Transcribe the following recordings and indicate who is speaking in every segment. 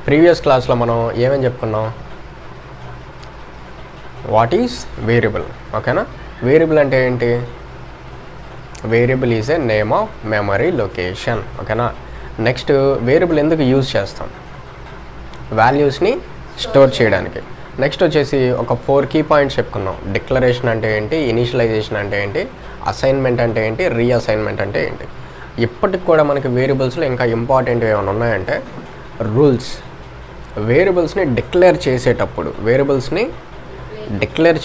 Speaker 1: Previous క్లాస్లో మనం ఏమేమి చెప్పుకున్నాం? వాట్ ఈజ్ వేరియబుల్, ఓకేనా? వేరియబుల్ అంటే ఏంటి? Variable is a name of memory location, ఓకేనా? నెక్స్ట్ వేరియబుల్ ఎందుకు యూజ్ చేస్తాం? వాల్యూస్ని స్టోర్ చేయడానికి. నెక్స్ట్ వచ్చేసి ఒక 4 కీ పాయింట్స్ చెప్పుకున్నాం. డిక్లరేషన్ అంటే ఏంటి, ఇనిషియలైజేషన్ అంటే ఏంటి, అసైన్మెంట్ అంటే ఏంటి, రీఅసైన్మెంట్ అంటే ఏంటి. ఇప్పటికి కూడా మనకి వేరియబుల్స్లో ఇంకా ఇంపార్టెంట్ ఏమైనా ఉన్నాయంటే రూల్స్. వేరియబుల్స్ని డిక్లేర్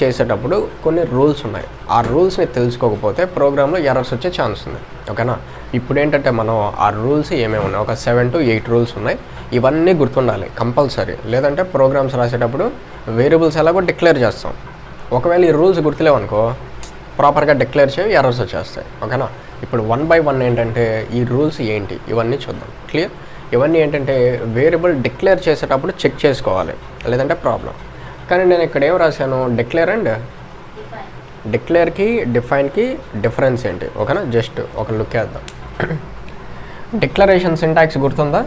Speaker 1: చేసేటప్పుడు కొన్ని రూల్స్ ఉన్నాయి. ఆ రూల్స్ని తెలుసుకోకపోతే ప్రోగ్రాంలో ఎర్రర్స్ వచ్చే ఛాన్స్ ఉంది, ఓకేనా? ఇప్పుడు ఏంటంటే మనం ఆ రూల్స్ ఏమేమి ఉన్నాయి, ఒక 7 to 8 రూల్స్ ఉన్నాయి. ఇవన్నీ గుర్తుండాలి కంపల్సరీ, లేదంటే ప్రోగ్రామ్స్ రాసేటప్పుడు వేరియబుల్స్ ఎలాగో డిక్లేర్ చేస్తాం. ఒకవేళ ఈ రూల్స్ గుర్తులేవనుకో ప్రాపర్గా డిక్లేర్ చేయి, ఎర్రర్స్ వచ్చేస్తాయి, ఓకేనా? ఇప్పుడు 1 by 1 ఏంటంటే ఈ రూల్స్ ఏంటి ఇవన్నీ చూద్దాం. క్లియర్? ఇవన్నీ ఏంటంటే వేరియబుల్ డిక్లేర్ చేసేటప్పుడు చెక్ చేసుకోవాలి, లేదంటే ప్రాబ్లం. కానీ నేను ఇక్కడ ఏం రాశాను, డిక్లేర్ అండ్ డిక్లేర్కి డిఫైన్కి డిఫరెన్స్ ఏంటి, ఓకేనా? జస్ట్ ఒక లుక్ వేద్దాం. డిక్లరేషన్ సింటాక్స్ గుర్తుందా?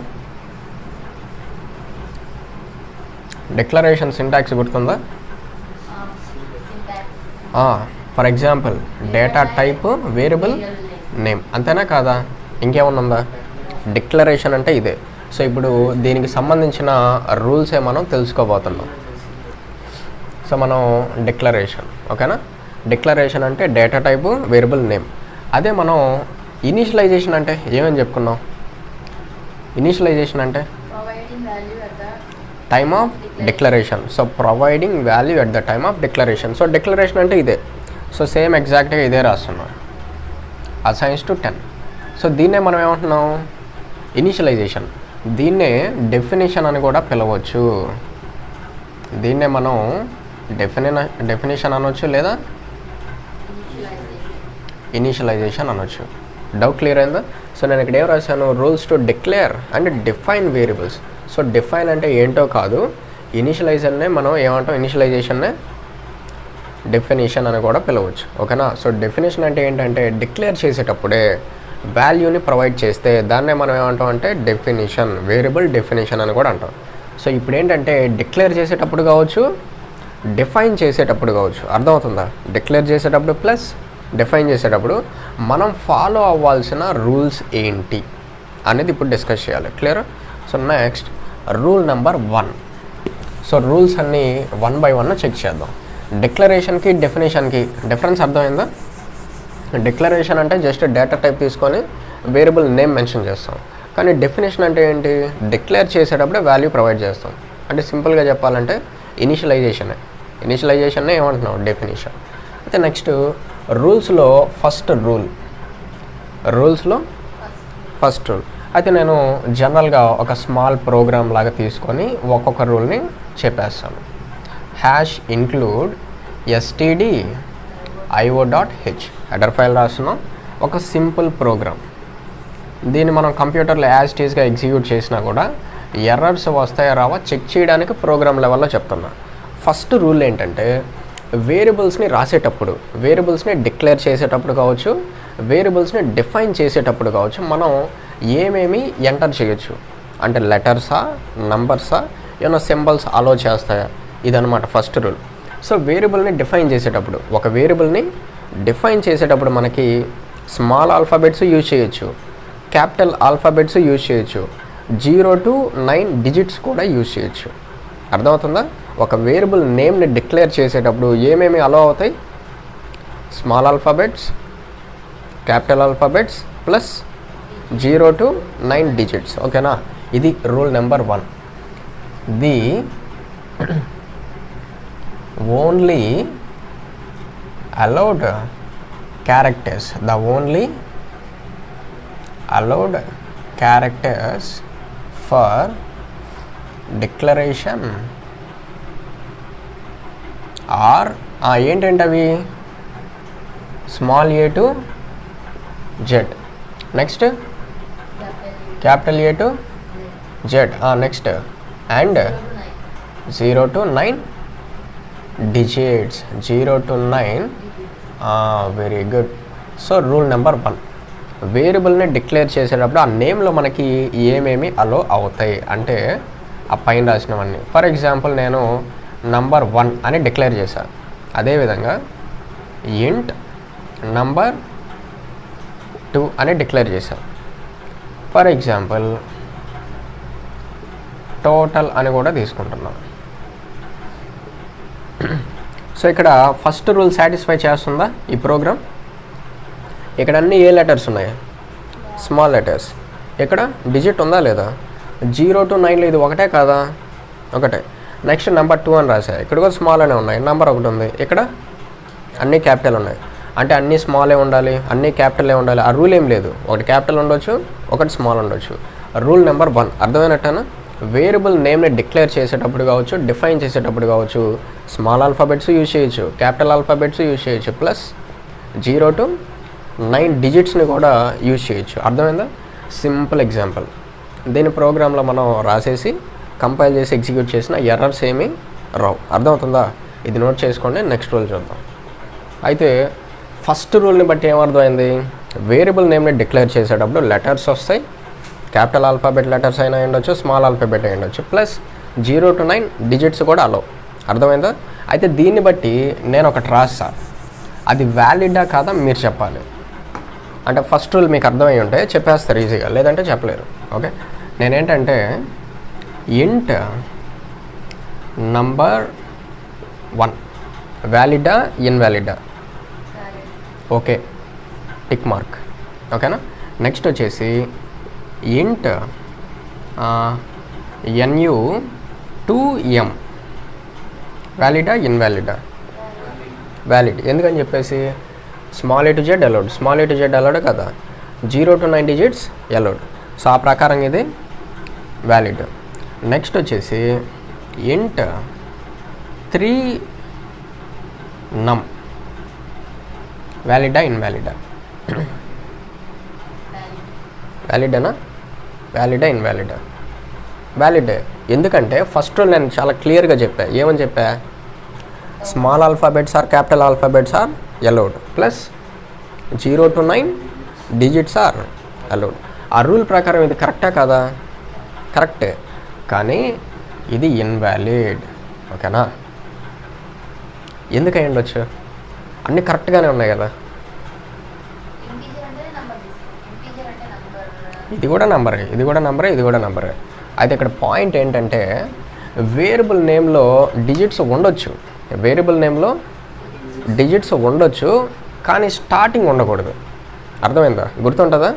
Speaker 1: For example data type variable name, అంతేనా కాదా? ఇంకేమన్నా ఉందా? డిక్లరేషన్ అంటే ఇదే. సో ఇప్పుడు దీనికి సంబంధించిన రూల్సే మనం తెలుసుకోబోతున్నాం. సో మనం డిక్లరేషన్, ఓకేనా? డిక్లరేషన్ అంటే డేటా టైపు వేరియబుల్ నేమ్. అదే మనం ఇనిషియలైజేషన్ అంటే ఏమని చెప్పుకున్నాం? ఇనిషియలైజేషన్ అంటే time of declaration. So providing value at the time of declaration. So declaration అంటే ఇదే. సో సేమ్ ఎగ్జాక్ట్గా ఇదే రాస్తున్నాం, అసైన్స్ టు 10. సో దీన్నే మనం ఏమంటున్నాం? ఇనిషియలైజేషన్. దీన్నే డెఫినేషన్ అని కూడా పిలవచ్చు. దీన్నే మనం డెఫినేషన్ అనొచ్చు, లేదా ఇనిషియలైజేషన్ అనొచ్చు. డౌట్ క్లియర్ అయిందా? సో నేను ఇక్కడ ఏం రాశాను? Rules to declare and define variables. So define అంటే ఏంటో కాదు, ఇనిషియలైజర్నే మనం ఏమంటాం? ఇనిషియలైజేషన్నే డెఫినేషన్ అని కూడా పిలవచ్చు, ఓకేనా? సో డెఫినేషన్ అంటే ఏంటంటే డిక్లేర్ చేసేటప్పుడే వాల్యూని ప్రొవైడ్ చేస్తే దాన్నే మనం ఏమంటాం అంటే డెఫినేషన్, వేరియబుల్ డెఫినేషన్ అని కూడా అంటాం. సో ఇప్పుడు ఏంటంటే డిక్లేర్ చేసేటప్పుడు కావచ్చు, డిఫైన్ చేసేటప్పుడు కావచ్చు. అర్థమవుతుందా? డిక్లేర్ చేసేటప్పుడు ప్లస్ డిఫైన్ చేసేటప్పుడు మనం ఫాలో అవ్వాల్సిన రూల్స్ ఏంటి అనేది ఇప్పుడు డిస్కస్ చేయాలి. Clear? So next rule number 1. So rules అన్నీ 1 by 1 చెక్ చేద్దాం. డిక్లరేషన్కి డెఫినేషన్కి డిఫరెన్స్ అర్థమైందా? డిక్లరేషన్ అంటే జస్ట్ డేటా టైప్ తీసుకొని వేరియబుల్ నేమ్ మెన్షన్ చేస్తాం. కానీ డెఫినేషన్ అంటే ఏంటి? డిక్లేర్ చేసేటప్పుడే వాల్యూ ప్రొవైడ్ చేస్తాం. అంటే సింపుల్గా చెప్పాలంటే ఇనిషియలైజేషన్నే ఏమంటున్నాం? డెఫినేషన్. అయితే నెక్స్ట్ రూల్స్లో ఫస్ట్ రూల్. అయితే నేను జనరల్గా ఒక స్మాల్ ప్రోగ్రామ్ లాగా తీసుకొని ఒక్కొక్క రూల్ని చెప్పేస్తాను. #include stdio.h హెడర్ ఫైల్ రాస్తున్నాం. ఒక సింపుల్ ప్రోగ్రామ్. దీన్ని మనం కంప్యూటర్లో యాజ్ ఇట్ ఈస్గా ఎగ్జిక్యూట్ చేసినా కూడా ఎర్రర్స్ వస్తాయా రావా చెక్ చేయడానికి ప్రోగ్రామ్ లెవెల్లో చెప్తున్నా. ఫస్ట్ రూల్ ఏంటంటే వేరియబుల్స్ని రాసేటప్పుడు, వేరియబుల్స్ని డిక్లేర్ చేసేటప్పుడు కావచ్చు, వేరియబుల్స్ని డిఫైన్ చేసేటప్పుడు కావచ్చు, మనం ఏమేమి ఎంటర్ చేయొచ్చు అంటే లెటర్సా, నంబర్సా, ఏమైనా సింబల్స్ అలో చేస్తాయా, ఇదనమాట ఫస్ట్ రూల్. సో వేరియబుల్ని డిఫైన్ చేసేటప్పుడు, ఒక వేరియబుల్ని డిఫైన్ చేసేటప్పుడు మనకి స్మాల్ ఆల్ఫాబెట్స్ యూజ్ చేయొచ్చు, క్యాపిటల్ ఆల్ఫాబెట్స్ యూజ్ చేయొచ్చు, 0 to 9 డిజిట్స్ కూడా యూజ్ చేయొచ్చు. అర్థమవుతుందా? ఒక వేరియబుల్ నేమ్ని డిక్లేర్ చేసేటప్పుడు ఏమేమి అలో అవుతాయి? Small alphabets, capital alphabets plus 0 to 9 digits, ఓకేనా? ఇది rule number 1. The only allowed characters, the only allowed characters for declaration are ఏంటంటే అవి small a to z, next capital A to Z, next and 0 to 9 digits, 0 to 9. Very good. So rule number 1, వేరియబుల్ని declare చేసేటప్పుడు ఆ నేమ్లో మనకి ఏమేమి అలో అవుతాయి అంటే ఆ పైన రాసినవన్నీ. ఫర్ ఎగ్జాంపుల్ నేను నంబర్ 1 అని డిక్లేర్ చేశాను. అదేవిధంగా ఇంట్ నంబర్ 2 అని డిక్లేర్ చేశాను. ఫర్ ఎగ్జాంపుల్ టోటల్ అని కూడా తీసుకుంటున్నాం. సో ఇక్కడ ఫస్ట్ రూల్ సాటిస్ఫై చేస్తుందా ఈ ప్రోగ్రామ్? ఇక్కడ అన్ని ఏ లెటర్స్ ఉన్నాయి? Small letters. ఇక్కడ డిజిట్ ఉందా లేదా? 0 to 9లో ఇది ఒకటే కాదా? ఒకటే. నెక్స్ట్ నెంబర్ 2 అని రాశా, ఇక్కడ కూడా స్మాల్ అనే ఉన్నాయి. నెంబర్ 1 ఉంది, ఇక్కడ అన్నీ క్యాపిటల్ ఉన్నాయి. అంటే అన్నీ స్మాలే ఉండాలి, అన్నీ క్యాపిటలే ఉండాలి ఆ రూల్ ఏం లేదు. ఒకటి క్యాపిటల్ ఉండొచ్చు, ఒకటి స్మాల్ ఉండొచ్చు. Rule number 1 అర్థమైనట్టేనా? వేరియబుల్ నేమ్ని డిక్లేర్ చేసేటప్పుడు కావచ్చు, డిఫైన్ చేసేటప్పుడు కావచ్చు, స్మాల్ ఆల్ఫాబెట్స్ యూజ్ చేయొచ్చు, క్యాపిటల్ ఆల్ఫాబెట్స్ యూజ్ చేయొచ్చు, ప్లస్ 0 to 9 డిజిట్స్ని కూడా యూజ్ చేయొచ్చు. అర్థమైందా? Simple example. దీని ప్రోగ్రాంలో మనం రాసేసి కంపైల్ చేసి ఎగ్జిక్యూట్ చేసిన ఎర్రర్స్ ఏమీ రావు. అర్థమవుతుందా? ఇది నోట్ చేసుకోండి. నెక్స్ట్ రూల్ చూద్దాం. అయితే ఫస్ట్ రూల్ని బట్టి ఏమర్థమైంది? వేరియబుల్ నేమ్ని డిక్లేర్ చేసేటప్పుడు లెటర్స్ వస్తాయి, క్యాపిటల్ ఆల్ఫాబెట్ లెటర్స్ అయినా ఉండొచ్చు, స్మాల్ ఆల్ఫాబెట్ అయినా ఉండొచ్చు, ప్లస్ 0 to 9 డిజిట్స్ కూడా అలో. అర్థమైందా? అయితే దీన్ని బట్టి నేను ఒకటి రాస్తా, అది వ్యాలిడా కాదా మీరు చెప్పాలి. అంటే ఫస్ట్ రూల్ మీకు అర్థమై ఉంటే చెప్పేస్తారు ఈజీగా, లేదంటే చెప్పలేరు. ఓకే, నేనేంటంటే ఇంట్ నంబర్ 1 వ్యాలిడా ఇన్వాలిడా? Okay, tick mark. ఓకేనా? నెక్స్ట్ వచ్చేసి ఇంట్ nu2m వ్యాలిడా ఇన్వాలిడా? వ్యాలిడ్. ఎందుకని చెప్పేసి small A to Z allowed, small A to Z allowed కదా, 0 to 9 డిజిట్స్ అలౌడ్. సో ఆ ప్రకారం ఇది వ్యాలిడ్. నెక్స్ట్ వచ్చేసి ఇంట్ 3num వ్యాలిడా ఇన్వాలిడా? వ్యాలిడేనా? వ్యాలిడా ఇన్వాలిడా? వ్యాలిడే. ఎందుకంటే ఫస్ట్ నేను చాలా క్లియర్గా చెప్పా. ఏమని చెప్పా? Small alphabets or capital alphabets are allowed, plus 0 to 9 digits or allowed. ఆ రూల్ ప్రకారం ఇది కరెక్టా కాదా? కరెక్టే, కానీ ఇది ఇన్వాలిడ్. ఓకేనా? ఎందుకు అయి ఉండొచ్చు? అన్నీ కరెక్ట్గానే ఉన్నాయి కదా. ఇది కూడా నంబరే, ఇది కూడా నంబరే, ఇది కూడా నంబరే. అయితే ఇక్కడ పాయింట్ ఏంటంటే వేరియబుల్ నేమ్లో డిజిట్స్ ఉండొచ్చు, వేరియబుల్ నేమ్లో డిజిట్స్ ఉండొచ్చు, కానీ స్టార్టింగ్ ఉండకూడదు. అర్థమైందా? గుర్తుంటుందా?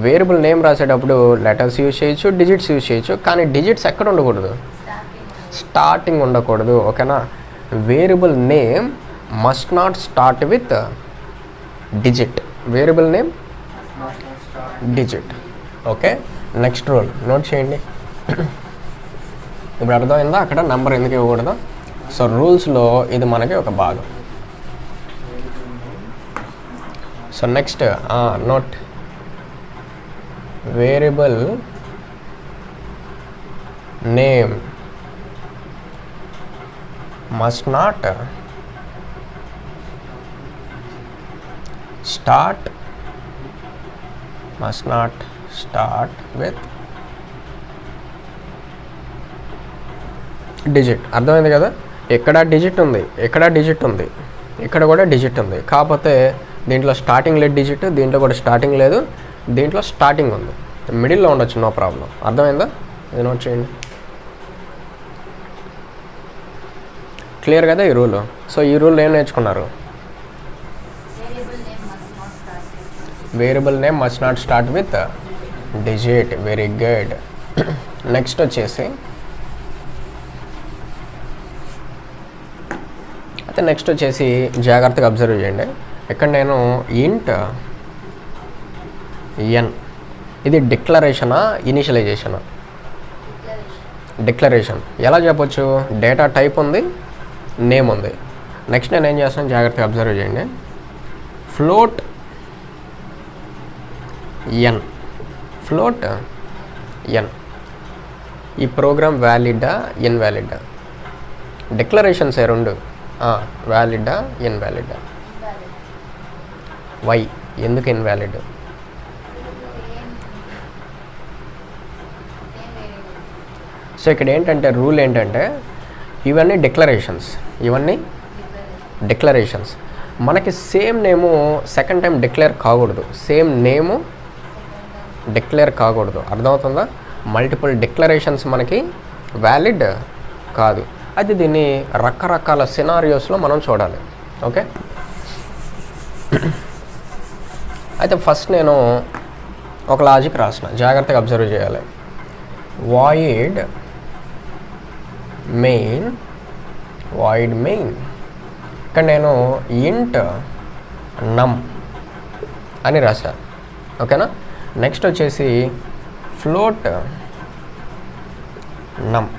Speaker 1: వేరియబుల్ నేమ్ రాసేటప్పుడు లెటర్స్ యూజ్ చేయొచ్చు, డిజిట్స్ యూజ్ చేయొచ్చు, కానీ డిజిట్స్ ఎక్కడ ఉండకూడదు? స్టార్టింగ్ ఉండకూడదు. ఓకేనా? Variable name must not start with digit. Variable name digit. Okay, next rule note చేయండి. ఇప్పుడు అర్థమైందా అక్కడ నెంబర్ ఎందుకు ఇవ్వకూడదు? సో రూల్స్లో ఇది మనకి ఒక భాగం. So next note, variable name must not start with digit. అర్థమైంది కదా? ఎక్కడ డిజిట్ ఉంది, ఎక్కడ డిజిట్ ఉంది, ఇక్కడ కూడా డిజిట్ ఉంది. కాకపోతే దీంట్లో స్టార్టింగ్ లేదు డిజిట్, దీంట్లో కూడా స్టార్టింగ్ లేదు, దీంట్లో స్టార్టింగ్ ఉంది, మిడిల్లో ఉండొచ్చు, నో ప్రాబ్లం. అర్థమైందా? ఇది నోట్ చేయండి. క్లియర్ కదా ఈ రూల్? సో ఈ రూల్ ఏం నేర్చుకున్నారు? Variable name must not start with digit. Very good. Next వచ్చేసి అయితే నెక్స్ట్ వచ్చేసి జాగ్రత్తగా అబ్జర్వ్ చేయండి. ఇక్కడ నేను ఇంట్ ఎన్, ఇది డిక్లరేషనా ఇనిషియలైజేషనా? డిక్లరేషన్. ఎలా చెప్పొచ్చు? డేటా టైప్ ఉంది, నేమ్ ఉంది. నెక్స్ట్ నేను ఏం చేస్తాను జాగ్రత్తగా అబ్జర్వ్ చేయండి. ఫ్లోట్ ఎన్, ఫ్లోట్ ఎన్. ఈ ప్రోగ్రామ్ వ్యాలిడా ఇన్వాలిడా? డిక్లరేషన్స్ రెండు, వ్యాలిడా ఇన్వాలిడా? వై? ఎందుకు ఇన్వాలిడ్? సో సో ఇక్కడ ఏంటంటే రూల్ ఏంటంటే ఇవన్నీ డిక్లరేషన్స్ మనకి సేమ్ నేము సెకండ్ టైం డిక్లేర్ కాకూడదు, సేమ్ నేము డిక్లేర్ కాకూడదు. అర్థమవుతుందా? మల్టిపుల్ డిక్లరేషన్స్ మనకి వ్యాలిడ్ కాదు. అది దీన్ని రకరకాల సినారియోస్లో మనం చూడాలి. ఓకే, అయితే ఫస్ట్ నేను ఒక లాజిక్ రాసిన, జాగ్రత్తగా అబ్జర్వ్ చేయాలి. వాయిడ్ మెయిన్ ఇక్కడ నేను ఇంట్ నమ్ అని రాశాను. ఓకేనా? నెక్స్ట్ వచ్చేసి ఫ్లోట్ నమ్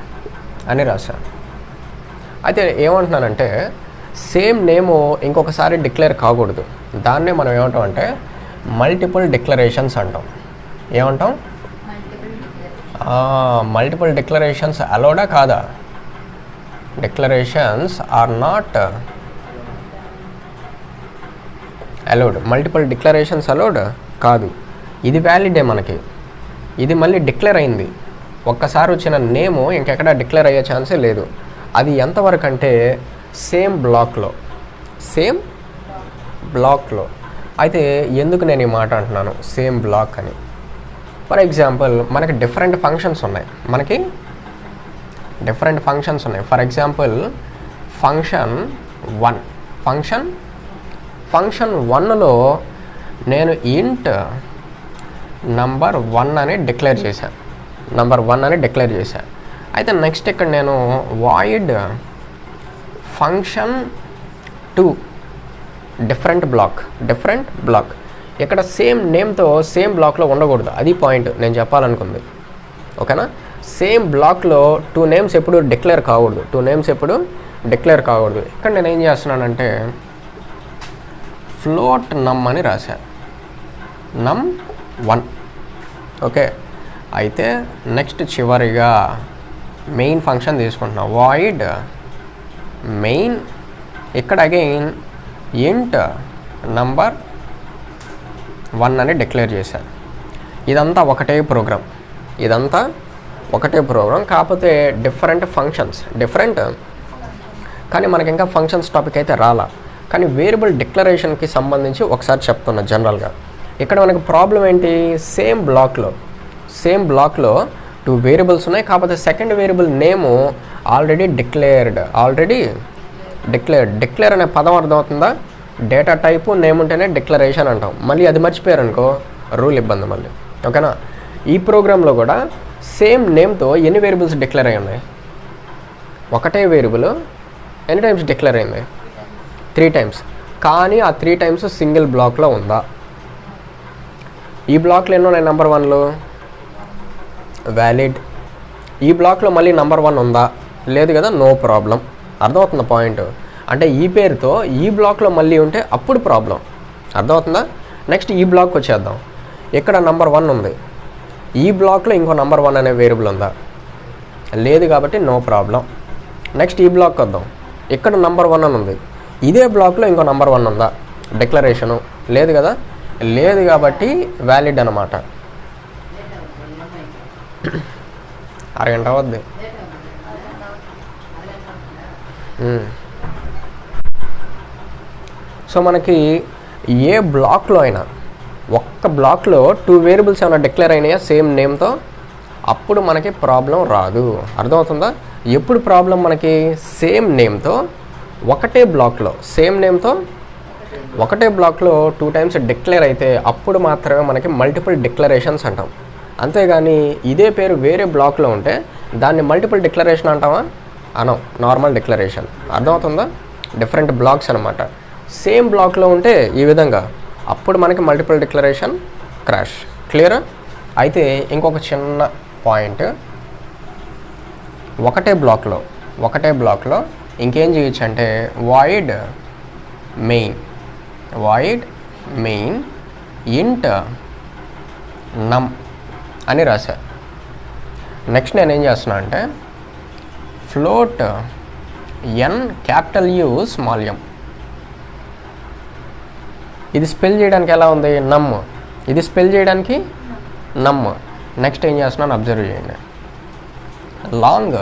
Speaker 1: అని రాశాను. అయితే ఏమంటున్నానంటే సేమ్ నేము ఇంకొకసారి డిక్లేర్ కాకూడదు. దాన్నే మనం ఏమంటాం అంటే మల్టిపుల్ డిక్లరేషన్స్ అంటాం. ఏమంటాం? మల్టిపుల్ డిక్లరేషన్స్ అలౌడా కాదా? Declarations are not allowed. Multiple declarations allowed కాదు. ఇది వ్యాలిడే మనకి. ఇది మళ్ళీ డిక్లేర్ అయింది. ఒక్కసారి వచ్చిన నేము ఇంకెక్కడ డిక్లేర్ అయ్యే ఛాన్సే లేదు. అది ఎంతవరకు అంటే సేమ్ బ్లాక్లో. అయితే ఎందుకు నేను ఈ మాట అంటున్నాను సేమ్ బ్లాక్ అని? ఫర్ ఎగ్జాంపుల్ మనకి డిఫరెంట్ ఫంక్షన్స్ ఉన్నాయి. ఫర్ ఎగ్జాంపుల్ ఫంక్షన్ 1లో నేను ఇంట్ నంబర్ 1 అని డిక్లేర్ చేశాను. అయితే నెక్స్ట్ ఇక్కడ నేను వాయిడ్ ఫంక్షన్ 2 డిఫరెంట్ బ్లాక్. ఇక్కడ సేమ్ నేమ్తో సేమ్ బ్లాక్లో ఉండకూడదు. అది పాయింట్ నేను చెప్పాలనుకుంది. ఓకేనా? సేమ్ బ్లాక్లో 2 నేమ్స్ ఎప్పుడు డిక్లేర్ కాకూడదు. ఇక్కడ నేను ఏం చేస్తున్నానంటే ఫ్లోట్ నమ్ అని రాశాను, నమ్ 1. ఓకే, అయితే నెక్స్ట్ చివరిగా మెయిన్ ఫంక్షన్ తీసుకుంటున్నా, వాయిడ్ మెయిన్. ఇక్కడ అగైన్ ఇంట్ నంబర్ 1 అని డిక్లేర్ చేశాను. ఇదంతా ఒకటే ప్రోగ్రామ్, కాకపోతే డిఫరెంట్ ఫంక్షన్స్, కానీ మనకి ఇంకా ఫంక్షన్స్ టాపిక్ అయితే రాలా. కానీ వేరియబుల్ డిక్లరేషన్కి సంబంధించి ఒకసారి చెప్తున్నా జనరల్గా. ఇక్కడ మనకి ప్రాబ్లం ఏంటి? సేమ్ బ్లాక్లో 2 వేరియబుల్స్ ఉన్నాయి, కాకపోతే సెకండ్ వేరియబుల్ నేము ఆల్రెడీ డిక్లేర్ అనే పదం అర్థమవుతుందా? డేటా టైపు నేమ్ ఉంటేనే డిక్లరేషన్ అంటాం. మళ్ళీ అది మర్చిపోయారనుకో రూల్ ఇబ్బంది మళ్ళీ. ఓకేనా? ఈ ప్రోగ్రాంలో కూడా సేమ్ నేమ్తో ఎన్ని వేరియబుల్స్ డిక్లేర్ అయ్యి ఉన్నాయి? ఒకటే వేరియబుల్ ఎన్ని టైమ్స్ డిక్లేర్ అయింది? 3 టైమ్స్. కానీ ఆ 3 టైమ్స్ సింగిల్ బ్లాక్లో ఉందా? ఈ బ్లాక్లో ఎన్నో ఉన్నాయి నెంబర్ 1లు? వ్యాలిడ్. ఈ బ్లాక్లో మళ్ళీ నెంబర్ 1 ఉందా? లేదు కదా, నో ప్రాబ్లం. అర్థమవుతుందా పాయింట్? అంటే ఈ పేరుతో ఈ బ్లాక్లో మళ్ళీ ఉంటే అప్పుడు ప్రాబ్లం. అర్థమవుతుందా? నెక్స్ట్ ఈ బ్లాక్ వచ్చేద్దాం. ఇక్కడ నెంబర్ 1 ఉంది, ఈ బ్లాక్లో ఇంకో నెంబర్ 1 అనే వేరియబుల్ ఉందా? లేదు కాబట్టి నో ప్రాబ్లం. నెక్స్ట్ ఈ బ్లాక్ వద్దాం. ఇక్కడ నెంబర్ 1 అని ఉంది, ఇదే బ్లాక్లో ఇంకో నెంబర్ 1 ఉందా? డిక్లరేషను లేదు కదా, లేదు కాబట్టి వ్యాలిడ్ అన్నమాట. అరగంట అవద్ది. సో మనకి ఏ బ్లాక్లో అయినా, ఒక్క బ్లాక్లో 2 వేరియబుల్స్ ఏమైనా డిక్లేర్ అయినాయా సేమ్ నేమ్తో, అప్పుడు మనకి ప్రాబ్లం రాదు. అర్థమవుతుందా? ఎప్పుడు ప్రాబ్లం మనకి? సేమ్ నేమ్తో ఒకటే బ్లాక్లో 2 టైమ్స్ డిక్లేర్ అయితే అప్పుడు మాత్రమే మనకి మల్టిపుల్ డిక్లరేషన్స్ అంటాం. అంతేగాని ఇదే పేరు వేరే బ్లాక్లో ఉంటే దాన్ని మల్టిపుల్ డిక్లరేషన్ అంటామా? అనం, నార్మల్ డిక్లరేషన్. అర్థమవుతుందా? డిఫరెంట్ బ్లాక్స్ అనమాట. సేమ్ బ్లాక్లో ఉంటే ఈ విధంగా, అప్పుడు మనకి మల్టిపుల్ డిక్లరేషన్ క్రాష్. క్లియరా? అయితే ఇంకొక చిన్న పాయింట్, ఒకటే బ్లాక్లో ఇంకేం చేయొచ్చు అంటే వాయిడ్ మెయిన్ ఇంట్ నమ్ అని రాశా. నెక్స్ట్ నేనేం చేస్తున్నా అంటే float N capital U small M. ఇది స్పెల్ చేయడానికి ఎలా ఉంది? నమ్. ఇది స్పెల్ చేయడానికి నమ్. నెక్స్ట్ ఏం చేస్తున్నాను అబ్జర్వ్ చేయండి. లాంగ్.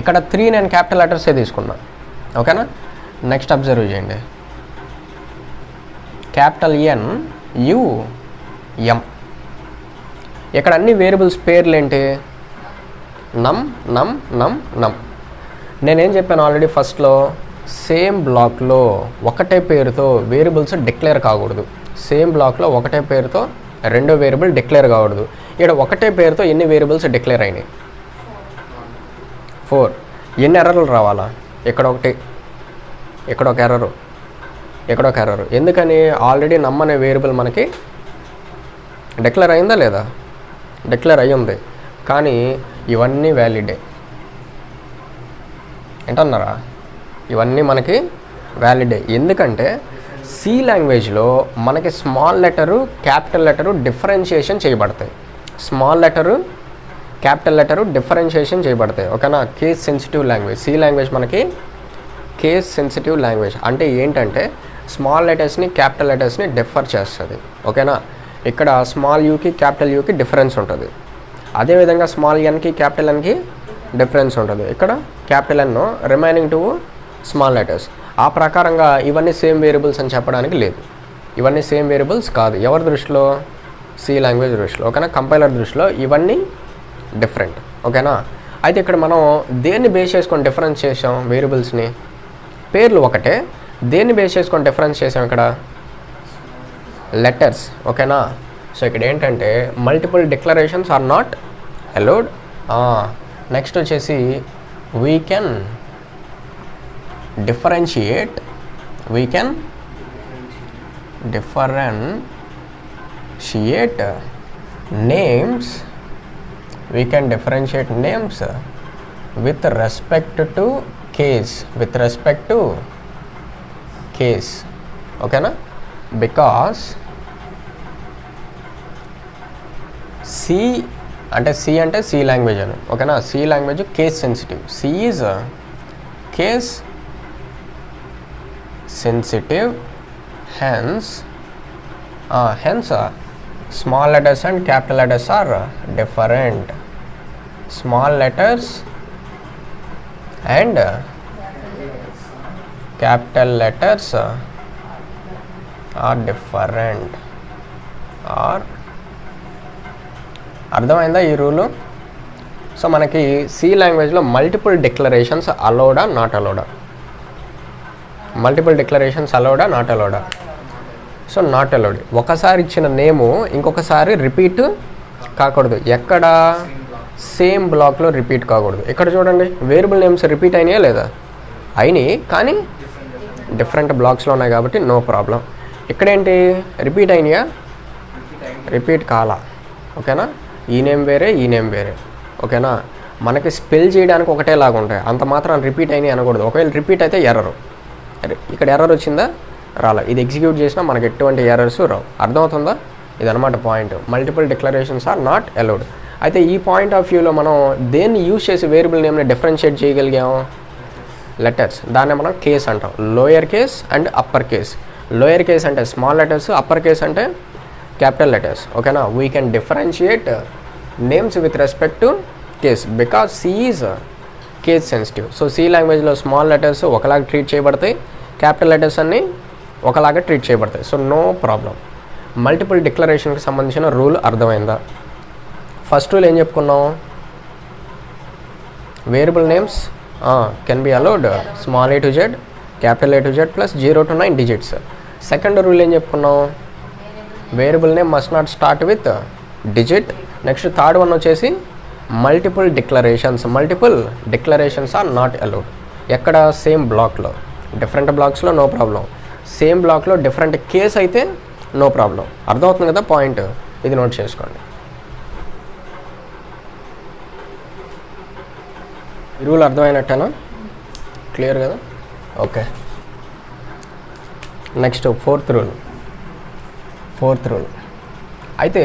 Speaker 1: ఇక్కడ 3 నేను క్యాపిటల్ లెటర్సే తీసుకున్నా. ఓకేనా? నెక్స్ట్ అబ్జర్వ్ చేయండి. క్యాపిటల్ ఎన్ యు ఎం. ఇక్కడ అన్ని వేరియబుల్స్ పేర్లు ఏంటి? నమ్ నమ్ నమ్ నమ్. నేనేం చెప్పాను ఆల్రెడీ ఫస్ట్లో, సేమ్ బ్లాక్లో ఒకటే పేరుతో వేరియబుల్స్ డిక్లేర్ కాకూడదు. సేమ్ బ్లాక్లో ఒకటే పేరుతో రెండో వేరియబుల్ డిక్లేర్ కాకూడదు. ఇక్కడ ఒకటే పేరుతో ఎన్ని వేరియబుల్స్ డిక్లేర్ అయినాయి? 4. ఎన్ని ఎర్రర్లు రావాలా? ఇక్కడ ఒకటి, ఇక్కడ ఒక ఎర్రరు, ఇక్కడ ఒక ఎర్రరు. ఎందుకని? ఆల్రెడీ నమ్ అనే వేరియబుల్ మనకి డిక్లేర్ అయిందా లేదా? డిక్లేర్ అయ్యింది. కానీ ఇవన్నీ వ్యాలిడే. ఏంటన్నారా? ఇవన్నీ మనకి వ్యాలిడే. ఎందుకంటే సి లాంగ్వేజ్లో మనకి small letter capital letter differentiation చేయబడతాయి. Small letter capital letter differentiation చేయబడతాయి. ఓకేనా? Case sensitive language. C language మనకి కేస్ సెన్సిటివ్ లాంగ్వేజ్. అంటే ఏంటంటే స్మాల్ లెటర్స్ని క్యాపిటల్ లెటర్స్ని డిఫర్ చేస్తుంది. ఓకేనా? ఇక్కడ స్మాల్ యూకి క్యాపిటల్ యూకి డిఫరెన్స్ ఉంటుంది. అదేవిధంగా స్మాల్ ఎన్కి క్యాపిటల్ ఎన్కి డిఫరెన్స్ ఉంటుంది. ఇక్కడ capital N remaining 2 small letters. ఆ ప్రకారంగా ఇవన్నీ సేమ్ వేరియబుల్స్ అని చెప్పడానికి లేదు. ఇవన్నీ సేమ్ వేరియబుల్స్ కాదు. ఎవరి దృష్టిలో? సి లాంగ్వేజ్ దృష్టిలో. ఓకేనా? కంపైలర్ దృష్టిలో ఇవన్నీ డిఫరెంట్. ఓకేనా? అయితే ఇక్కడ మనం దేన్ని బేస్ చేసుకొని డిఫరెన్స్ చేసాం? వేరియబుల్స్ని. పేర్లు ఒకటే, దేన్ని బేస్ చేసుకొని డిఫరెన్స్ చేసాం? ఇక్కడ లెటర్స్. ఓకేనా? సో ఇక్కడ ఏంటంటే multiple declarations are not allowed. Next వచ్చేసి we can differentiate names. we can differentiate names with respect to case. ఓకేనా? బికాస్ సి అంటే సి లాంగ్వేజ్ అని. ఓకేనా? C language case sensitive. C is case sensitive. Hence small letters and capital letters are different. Small letters and capital letters are different. అర్థమైందా ఈ rule? So మనకి C లాంగ్వేజ్లో multiple declarations అలౌడా not అలౌడా? Multiple declarations అలౌడా not అలౌడా? So not allowed. ఒకసారి ఇచ్చిన నేము ఇంకొకసారి రిపీట్ కాకూడదు. ఎక్కడ? సేమ్ బ్లాక్లో రిపీట్ కాకూడదు. ఇక్కడ చూడండి, వేరియబుల్ నేమ్స్ రిపీట్ అయినాయా లేదా? అయినాయి, కానీ డిఫరెంట్ బ్లాక్స్లో ఉన్నాయి కాబట్టి నో ప్రాబ్లం. ఇక్కడేంటి? రిపీట్ అయినాయా? రిపీట్ కాలా. ఓకేనా? ఈ నేమ్ వేరే, ఈ నేమ్ వేరే. ఓకేనా? మనకి స్పెల్ చేయడానికి ఒకటేలాగా ఉంటాయి, అంత మాత్రం రిపీట్ అయినాయి అనకూడదు. ఒకవేళ రిపీట్ అయితే ఎర్రరు. ఇక్కడ ఎర్రర్ వచ్చిందా? రాలా. ఇది ఎగ్జిక్యూట్ చేసినా మనకి ఎటువంటి ఎర్రర్స్ రావు. అర్థమవుతుందా? ఇదన్నమాట point. Multiple declarations are not allowed. అయితే ఈ పాయింట్ ఆఫ్ వ్యూలో మనం దేన్ని యూజ్ చేసి వేరియబుల్ నేమ్ని డిఫరెన్షియేట్ చేయగలిగాము? లెటర్స్. దాన్ని మనం కేస్ అంటాం. Lower case and upper case. Lower case అంటే స్మాల్ లెటర్స్, అప్పర్ కేస్ అంటే క్యాపిటల్ లెటర్స్. ఓకేనా? We can differentiate names with respect to case because C is case sensitive. So C లాంగ్వేజ్లో small letters ఒకలాగా treat చేయబడతాయి, capital letters అన్నీ ఒకలాగా treat చేయబడతాయి. So no problem. Multiple డిక్లరేషన్కి సంబంధించిన రూల్ అర్థమైందా? ఫస్ట్ రూల్ ఏం చెప్పుకున్నాం? Variable names can be allowed small a to z, capital A to z plus 0 to 9 digits. Second rule ఏం చెప్పుకున్నాం? Variable name must not start with digit. Next third one వచ్చేసి multiple declarations are not allowed. ఎక్కడ? Same బ్లాక్లో. Different బ్లాక్స్లో no problem. Same బ్లాక్లో different case అయితే no problem. అర్థమవుతుంది కదా పాయింట్? ఇది నోట్ చేసుకోండి. ఈ రూల్ అర్థమైనట్టేనా? క్లియర్ కదా? ఓకే. Next fourth rule. అయితే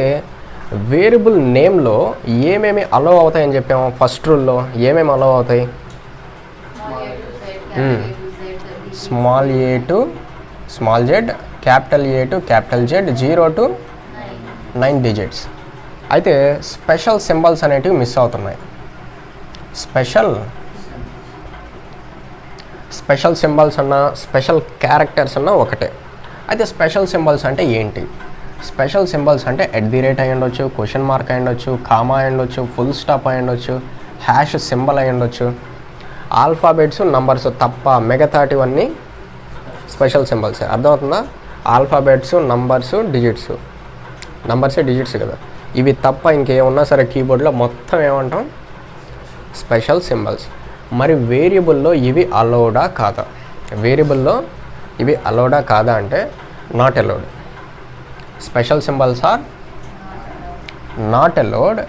Speaker 1: వేరియబుల్ నేమ్లో ఏమేమి అలౌ అవుతాయని చెప్పాము? ఫస్ట్ రూల్లో ఏమేమి అలౌ అవుతాయి? Small a to small z, capital A to capital Z, 0 to 9 digits. అయితే స్పెషల్ సింబల్స్ అనేటివి మిస్ అవుతున్నాయి. స్పెషల్ సింబల్స్ అన్న స్పెషల్ క్యారెక్టర్స్ అన్న ఒకటే. అయితే స్పెషల్ సింబల్స్ అంటే ఏంటి? స్పెషల్ సింబల్స్ అంటే @ అయి ఉండొచ్చు, క్వశ్చన్ మార్క్ అయి ఉండొచ్చు, కామా అయి ఉండొచ్చు, ఫుల్ స్టాప్ అయి ఉండొచ్చు, హ్యాష్ సింబల్ అయి ఉండొచ్చు. ఆల్ఫాబెట్స్ నంబర్స్ తప్ప మిగతాటివన్నీ స్పెషల్ సింబల్సే. అర్థమవుతుందా? ఆల్ఫాబెట్స్ నంబర్స్ డిజిట్స్, నంబర్సే డిజిట్స్ కదా, ఇవి తప్ప ఇంకేమున్నా సరే కీబోర్డ్లో మొత్తం ఏమంటాం? Special symbols. మరి వేరియబుల్లో ఇవి అలౌడా కాదా? వేరియబుల్లో ఇవి అలౌడా కాదా అంటే not allowed. Special symbols are not allowed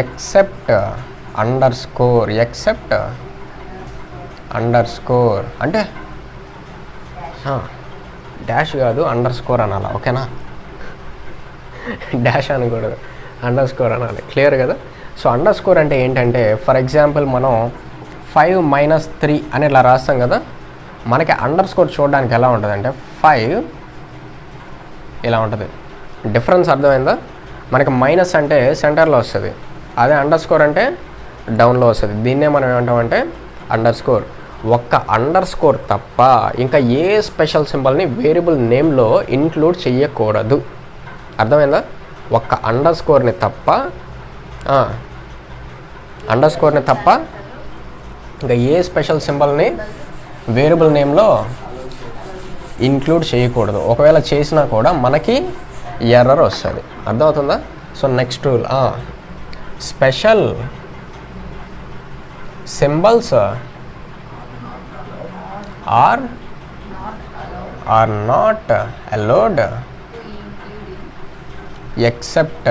Speaker 1: except underscore. Except underscore అంటే డాష్ కాదు, అండర్స్కోర్ అనాలి. ఓకేనా? డాష్ అనకూడదు, అండర్స్కోర్ అనాలి. క్లియర్ కదా? సో అండర్స్కోర్ అంటే ఏంటంటే, ఫర్ ఎగ్జాంపుల్ మనం 5 - 3 అని ఇలా రాస్తాం కదా, మనకి అండర్స్కోర్ చూడడానికి ఎలా ఉంటుంది అంటే 5 ఇలా ఉంటుంది. డిఫరెన్స్ అర్థమైందా? మనకి మైనస్ అంటే సెంటర్లో వస్తుంది, అదే అండర్స్కోర్ అంటే డౌన్లో వస్తుంది. దీన్నే మనం ఏమంటామంటే అండర్స్కోర్. ఒక్క అండర్స్కోర్ తప్ప ఇంకా ఏ స్పెషల్ సింబల్ని వేరియబుల్ నేమ్లో ఇంక్లూడ్ చేయకూడదు. అర్థమైందా? ఒక్క అండర్స్కోర్ని తప్ప ఇంకా ఏ స్పెషల్ సింబల్ని వేరియబుల్ నేమ్లో ఇంక్లూడ్ చేయకూడదు. ఒకవేళ చేసినా కూడా మనకి ఎర్రర్ వస్తుంది. అర్థమవుతుందా? So next rule, special symbols are not allowed except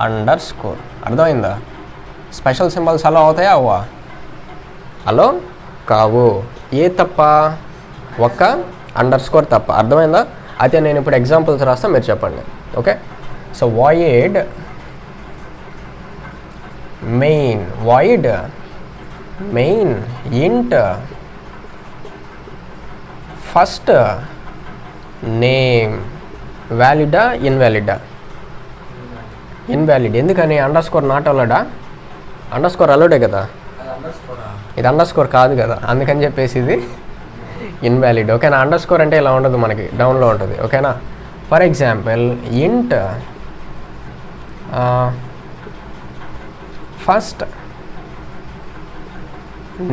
Speaker 1: underscore. అర్థమైందా? స్పెషల్ సింబల్స్ అలో అవుతాయా? అవ్వా? అలో కావు. ఏ తప్ప? ఒక్క అండర్స్కోర్ తప్ప. అర్థమైందా? అయితే నేను ఇప్పుడు ఎగ్జాంపుల్స్ రాస్తా, మీరు చెప్పండి. Okay? So void main int first name వ్యాలిడా ఇన్వాలిడా? ఇన్వాలిడ్. ఎందుకని? అండర్స్కోర్ నాట్ అలౌడా? అండర్స్కోర్ అలౌడే కదా, ఇది అండర్స్కోర్ కాదు కదా, అందుకని చెప్పేసి ఇది ఇన్వాలిడ్. ఓకేనా? అండర్స్కోర్ అంటే ఇలా ఉండదు, మనకి డౌన్లో ఉంటుంది. ఓకేనా? For example int first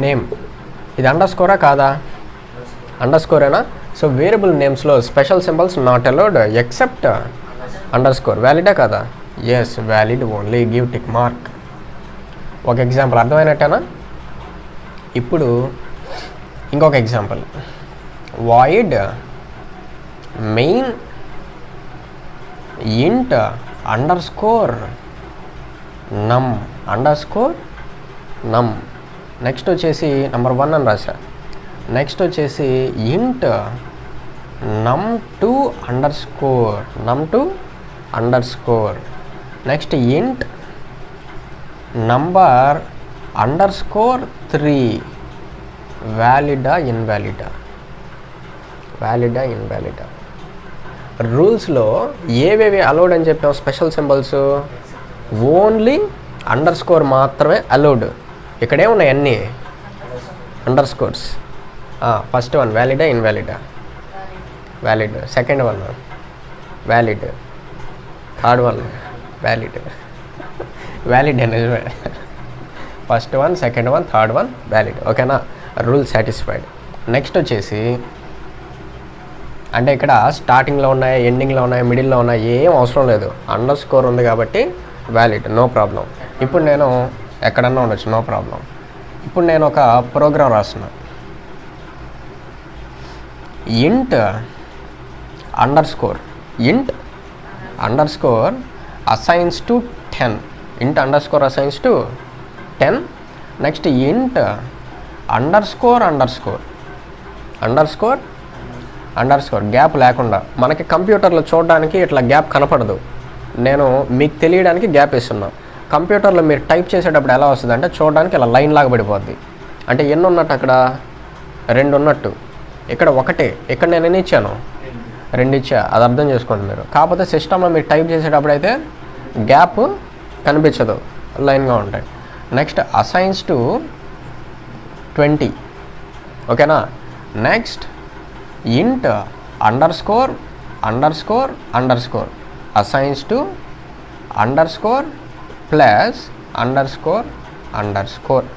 Speaker 1: name, ఇది అండర్స్కోరా కాదా? అండర్స్కోరేనా? సో వేరియబుల్ నేమ్స్లో special symbols not allowed except underscore. వ్యాలిడా కాదా? Yes, valid. Only give tick mark. ఒక ఎగ్జాంపుల్ అర్థమైనట్టేనా? ఇప్పుడు ఇంకొక example, void main int underscore num. Next వచ్చేసి నెంబర్ 1 అని రాశా. నెక్స్ట్ వచ్చేసి int num2 underscore. Next int number _3. వ్యాలిడా ఇన్వాలిడా? రూల్స్లో ఏవేవి అలౌడ్ అని చెప్పాం? స్పెషల్ సింబల్స్ ఓన్లీ అండర్స్కోర్ మాత్రమే అలౌడ్. ఇక్కడే ఉన్నాయి అన్నీ అండర్స్కోర్స్. ఫస్ట్ వన్ వ్యాలిడా ఇన్వాలిడా? Valid. Second one valid. Third one valid నిజమే. First one, second one, third one valid. ఓకేనా? Rule satisfied. నెక్స్ట్ వచ్చేసి అంటే ఇక్కడ స్టార్టింగ్లో ఉన్నాయి, ఎండింగ్లో ఉన్నాయి, మిడిల్లో ఉన్నాయి, ఏం అవసరం లేదు. అండర్స్కోర్ ఉంది కాబట్టి వ్యాలిడ్, నో ప్రాబ్లం. ఇప్పుడు నేను ఎక్కడన్నా ఉండొచ్చు, నో ప్రాబ్లం. ఇప్పుడు నేను ఒక ప్రోగ్రామ్ రాస్తున్నా. ఇంట్ అండర్స్కోర్ అసైన్స్ టు 10. ఇంట్ underscore assigns to 10. Next int underscore gap లేకుండా. మనకి కంప్యూటర్లో చూడడానికి ఇట్లా గ్యాప్ కనపడదు, నేను మీకు తెలియడానికి గ్యాప్ ఇస్తున్నా. కంప్యూటర్లో మీరు టైప్ చేసేటప్పుడు ఎలా వస్తుంది అంటే చూడడానికి ఇలా లైన్ లాగా పడిపోద్ది. అంటే ఎన్ని ఉన్నట్టు? అక్కడ 2 ఉన్నట్టు, ఇక్కడ 1. ఇక్కడ నేను ఎన్ని ఇచ్చాను? 2 ఇచ్చా. అది అర్థం చేసుకోండి మీరు. కాకపోతే సిస్టంలో మీరు టైప్ చేసేటప్పుడు అయితే గ్యాప్ కనిపించదు, లైన్గా ఉంటాయి. నెక్స్ట్ అసైన్స్ టు 20, ఓకేనా. Next int underscore underscore underscore assigns to underscore plus underscore underscore.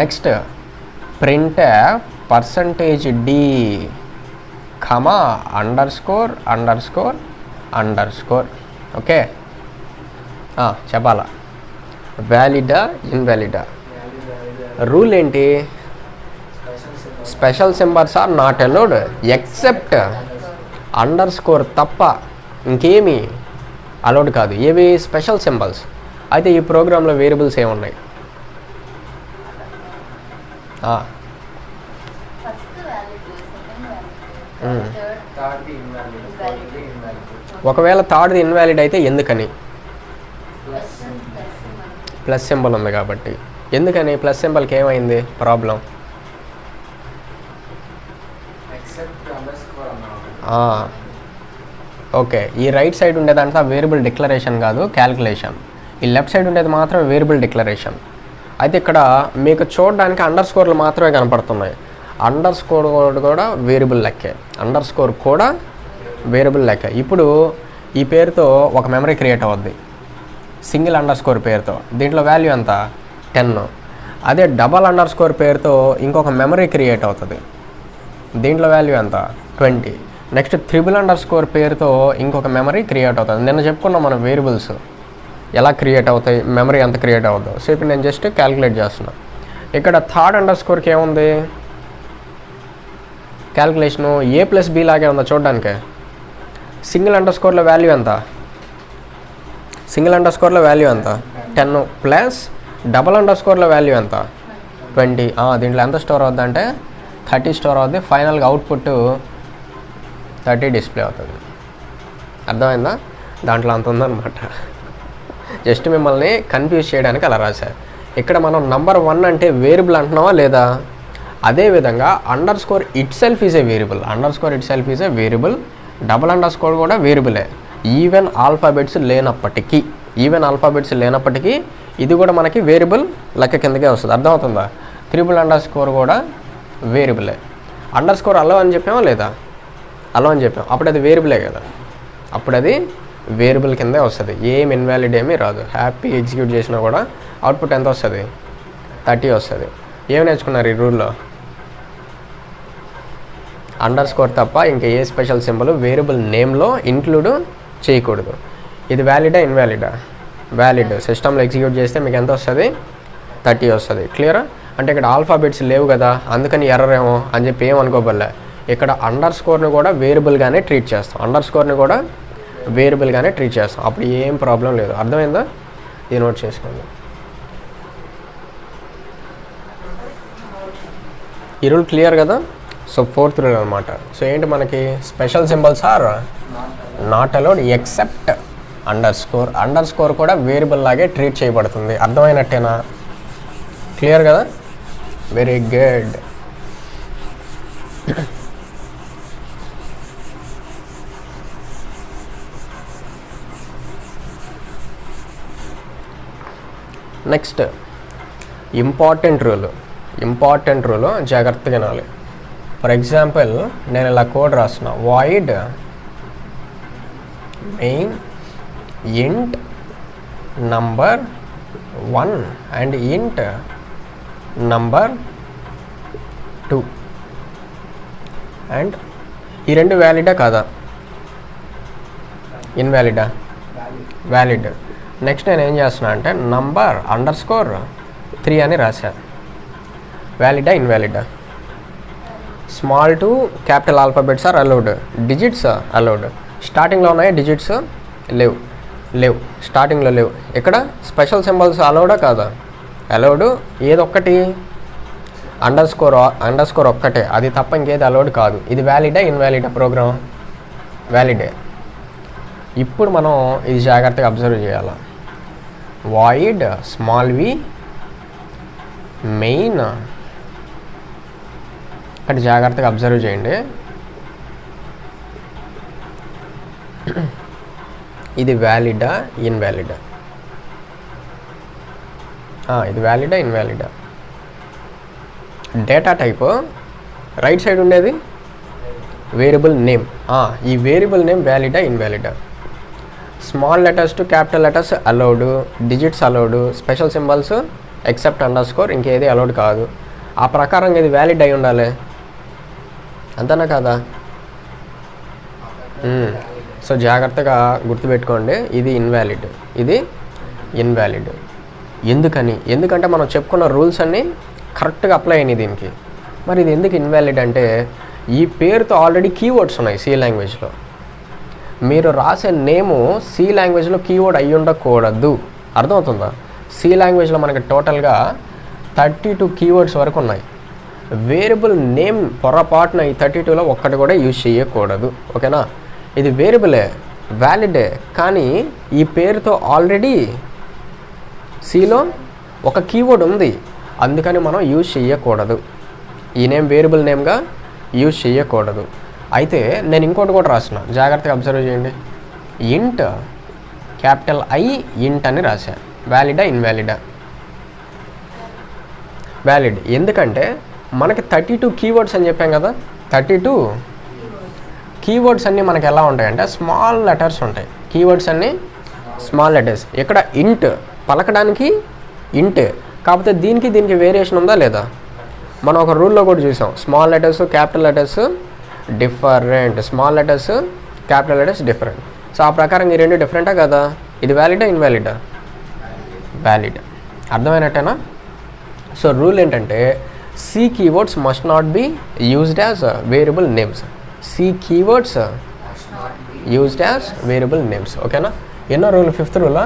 Speaker 1: Next printf %d comma underscore underscore underscore. Okay, చెప్పాలా? వ్యాలిడా ఇన్వాలిడా? రూల్ ఏంటి? Special symbols are not allowed except underscore తప్ప ఇంకేమి అలౌడ్ కాదు. ఏవి? Special symbols. అయితే ఈ ప్రోగ్రాంలో వేరియబుల్స్ ఏమున్నాయి? ఒకవేళ థర్డ్ది ఇన్వాలిడ్ అయితే ఎందుకని? ప్లస్ సింబల్ ఉంది కాబట్టి. ఎందుకని? ప్లస్ సింబల్కి ఏమైంది ప్రాబ్లం? ఓకే, ఈ రైట్ సైడ్ ఉండేదంతా వేరియబుల్ డిక్లరేషన్ కాదు, క్యాల్కులేషన్. ఈ లెఫ్ట్ సైడ్ ఉండేది మాత్రం వేరియబుల్ డిక్లరేషన్. అయితే ఇక్కడ మీకు చూడడానికి అండర్ స్కోర్లు మాత్రమే కనపడుతున్నాయి. అండర్ స్కోర్ కూడా వేరియబుల్ లెక్కే, అండర్ స్కోర్ కూడా వేరియబుల్ లెక్క. ఇప్పుడు ఈ పేరుతో ఒక మెమరీ క్రియేట్ అవుద్ది సింగిల్ అండర్ స్కోర్ పేరుతో. దీంట్లో వాల్యూ ఎంత? 10. అదే డబల్ అండర్ స్కోర్ పేరుతో ఇంకొక మెమరీ క్రియేట్ అవుతుంది. దీంట్లో వాల్యూ ఎంత? 20. నెక్స్ట్ త్రిబుల్ అండర్ స్కోర్ పేరుతో ఇంకొక మెమరీ క్రియేట్ అవుతుంది. నిన్న చెప్పుకున్నాం మనం వేరియబుల్స్ ఎలా క్రియేట్ అవుతాయి, మెమరీ ఎంత క్రియేట్ అవుతుందో. సో ఇప్పుడు నేను జస్ట్ క్యాలిక్యులేట్ చేస్తున్నా. ఇక్కడ థర్డ్ అండర్ స్కోర్కి ఏముంది? క్యాలిక్యులేషను A+B లాగే ఉందా చూడడానికి? సింగిల్ అండర్ స్కోర్లో వాల్యూ ఎంత? సింగిల్ అండర్ స్కోర్లో వాల్యూ ఎంత? 10 ప్లస్ డబల్ అండర్ స్కోర్లో వాల్యూ ఎంత? 20. దీంట్లో ఎంత స్టోర్ అవుద్ది అంటే 30 స్టోర్ అవుద్ది. ఫైనల్గా అవుట్పుట్ 30 డిస్ప్లే అవుతుంది. అర్థమైందా? దాంట్లో అంత ఉందన్నమాట. జస్ట్ మిమ్మల్ని కన్ఫ్యూజ్ చేయడానికి అలా రాశారు. ఇక్కడ మనం నంబర్ 1 అంటే వేరియబుల్ అంటున్నావా లేదా? అదేవిధంగా under score it self is a variable. Under score it self is a variable. Double under score కూడా వేరియబులే. ఈవెన్ ఆల్ఫాబెట్స్ లేనప్పటికీ ఇది కూడా మనకి వేరియబుల్ లెక్క కిందకే వస్తుంది. అర్థమవుతుందా? త్రిబుల్ అండర్ స్కోర్ కూడా వేరియబులే. అండర్ స్కోర్ అలో అని చెప్పామా లేదా? అలో అని చెప్పాం. అప్పుడు అది వేరియబులే కదా, అప్పుడు అది వేరియబుల్ కిందే వస్తుంది. ఏం ఇన్వాలిడ్ ఏమీ రాదు. హ్యాపీ ఎగ్జిక్యూట్ చేసినా కూడా అవుట్పుట్ ఎంత వస్తుంది? 30 వస్తుంది. ఏమి నేర్చుకున్నారు ఈ రూల్లో? అండర్ స్కోర్ తప్ప ఇంకా ఏ స్పెషల్ సింబల్ వేరియబుల్ నేమ్లో ఇంక్లూడ్ చేయకూడదు. ఇది వ్యాలిడా ఇన్వాలిడా? వ్యాలిడ్. సిస్టంలో ఎగ్జిక్యూట్ చేస్తే మీకు ఎంత వస్తుంది? 30 వస్తుంది. క్లియరా? అంటే ఇక్కడ ఆల్ఫాబెట్స్ లేవు కదా అందుకని ఎర్రర్ ఏమో అని చెప్పి ఏమనుకోబల్లే. ఇక్కడ అండర్ స్కోర్ని కూడా వేరియబుల్గానే ట్రీట్ చేస్తాం. అప్పుడు ఏం ప్రాబ్లం లేదు. అర్థమైందా? ఇది నోట్ చేసుకోండి. ఈ రూల్ క్లియర్ కదా? సో 4th రూల్ అనమాట. సో ఏంటి మనకి? Special symbols are not allowed except underscore. Underscore కూడా వేరియబుల్ లాగే ట్రీట్ చేయబడుతుంది. అర్థమైనట్టేనా? క్లియర్ కదా? Very good. Next important rule జాగ్రత్తగా వినాలి. ఫర్ ఎగ్జాంపుల్ నేను ఇలా కోడ్ రాస్తున్నా. Void main int number 1 and int number 2 and ఈ రెండు వ్యాలిడా కాదా? ఇన్వాలిడా? వ్యాలిడ్. నెక్స్ట్ నేను ఏం చేస్తున్నా అంటే నంబర్ అండర్ స్కోర్ 3 అని రాశా. వ్యాలిడా ఇన్వాలిడా? Small to capital alphabets are allowed. Digits allowed. స్టార్టింగ్లో ఉన్నాయి డిజిట్స్ లేవు స్టార్టింగ్లో లేవు. ఇక్కడ స్పెషల్ సింబల్స్ అలౌడా కాదా? అలౌడ్. ఏదొక్కటి? అండర్ స్కోర్ ఒక్కటే, అది తప్ప ఇంకేది అలౌడ్ కాదు. ఇది వ్యాలిడా ఇన్వాలిడా? ప్రోగ్రామ్ వ్యాలిడే. ఇప్పుడు మనం ఇది జాగ్రత్తగా అబ్జర్వ్ చేయాలి. Void small V main. ఇక్కడ జాగ్రత్తగా అబ్జర్వ్ చేయండి. ఇది వ్యాలిడా ఇన్వాలిడా? ఇది వ్యాలిడా ఇన్వాలిడా? డేటా టైపు రైట్ సైడ్ ఉండేది వేరియబుల్ నేమ్. ఈ వేరియబుల్ నేమ్ వ్యాలిడా ఇన్వాలిడా? Small letters to capital letters allowed, digits allowed, special symbols except underscore ఇంకేది అలౌడ్ కాదు. ఆ ప్రకారంగా ఇది వ్యాలిడ్ అయి ఉండాలి, అంతేనా కాదా? సో జాగ్రత్తగా గుర్తుపెట్టుకోండి, ఇది ఇన్వాలిడ్, ఇది ఇన్వాలిడ్. ఎందుకంటే మనం చెప్పుకున్న రూల్స్ అన్నీ కరెక్ట్గా అప్లై అయినాయి దీనికి. మరి ఇది ఎందుకు ఇన్వాలిడ్ అంటే, ఈ పేరుతో ఆల్రెడీ కీవర్డ్స్ ఉన్నాయి సి లాంగ్వేజ్లో. మీరు రాసే నేము సి లాంగ్వేజ్లో కీవర్డ్ అయ్యి ఉండకూడదు, అర్థమవుతుందా? సి లాంగ్వేజ్లో మనకి టోటల్గా 32 కీవర్డ్స్ వరకు ఉన్నాయి. వేరియబుల్ నేమ్ పొరపాటున ఈ 32లో ఒక్కటి కూడా యూజ్ చేయకూడదు, ఓకేనా? ఇది వేరియబులే, వ్యాలిడే, కానీ ఈ పేరుతో ఆల్రెడీ సిలో ఒక కీవర్డ్ ఉంది, అందుకని మనం యూజ్ చేయకూడదు. ఈ నేమ్ వేరియబుల్ నేమ్గా యూజ్ చేయకూడదు. అయితే నేను ఇంకోటి కూడా రాసిన, జాగ్రత్తగా అబ్జర్వ్ చేయండి. ఇంట్ క్యాపిటల్ ఐ ఇంట్ అని రాశా. వ్యాలిడా ఇన్వాలిడా? వ్యాలిడ్. ఎందుకంటే మనకి 32 కీవర్డ్స్ అని చెప్పాం కదా. 32 కీవర్డ్స్ అన్నీ మనకి ఎలా ఉంటాయంటే స్మాల్ లెటర్స్ ఉంటాయి. కీవర్డ్స్ అన్నీ స్మాల్ లెటర్స్. ఇక్కడ ఇంట్ పలకడానికి ఇంట్, కాకపోతే దీనికి వేరియేషన్ ఉందా లేదా? మనం ఒక రూల్లో కూడా చూసాం, small letters capital letters different, small letters capital letters different. So ఆ ప్రకారం ఈ రెండు డిఫరెంటా కదా? ఇది వ్యాలిడా ఇన్వాలిడా? వ్యాలిడ్. అర్థమైనట్టేనా? సో రూల్ ఏంటంటే C keywords must not be used as variable names. C keywords used as variable names, ఓకేనా? ఎన్నో రూల్? 5th రూలా?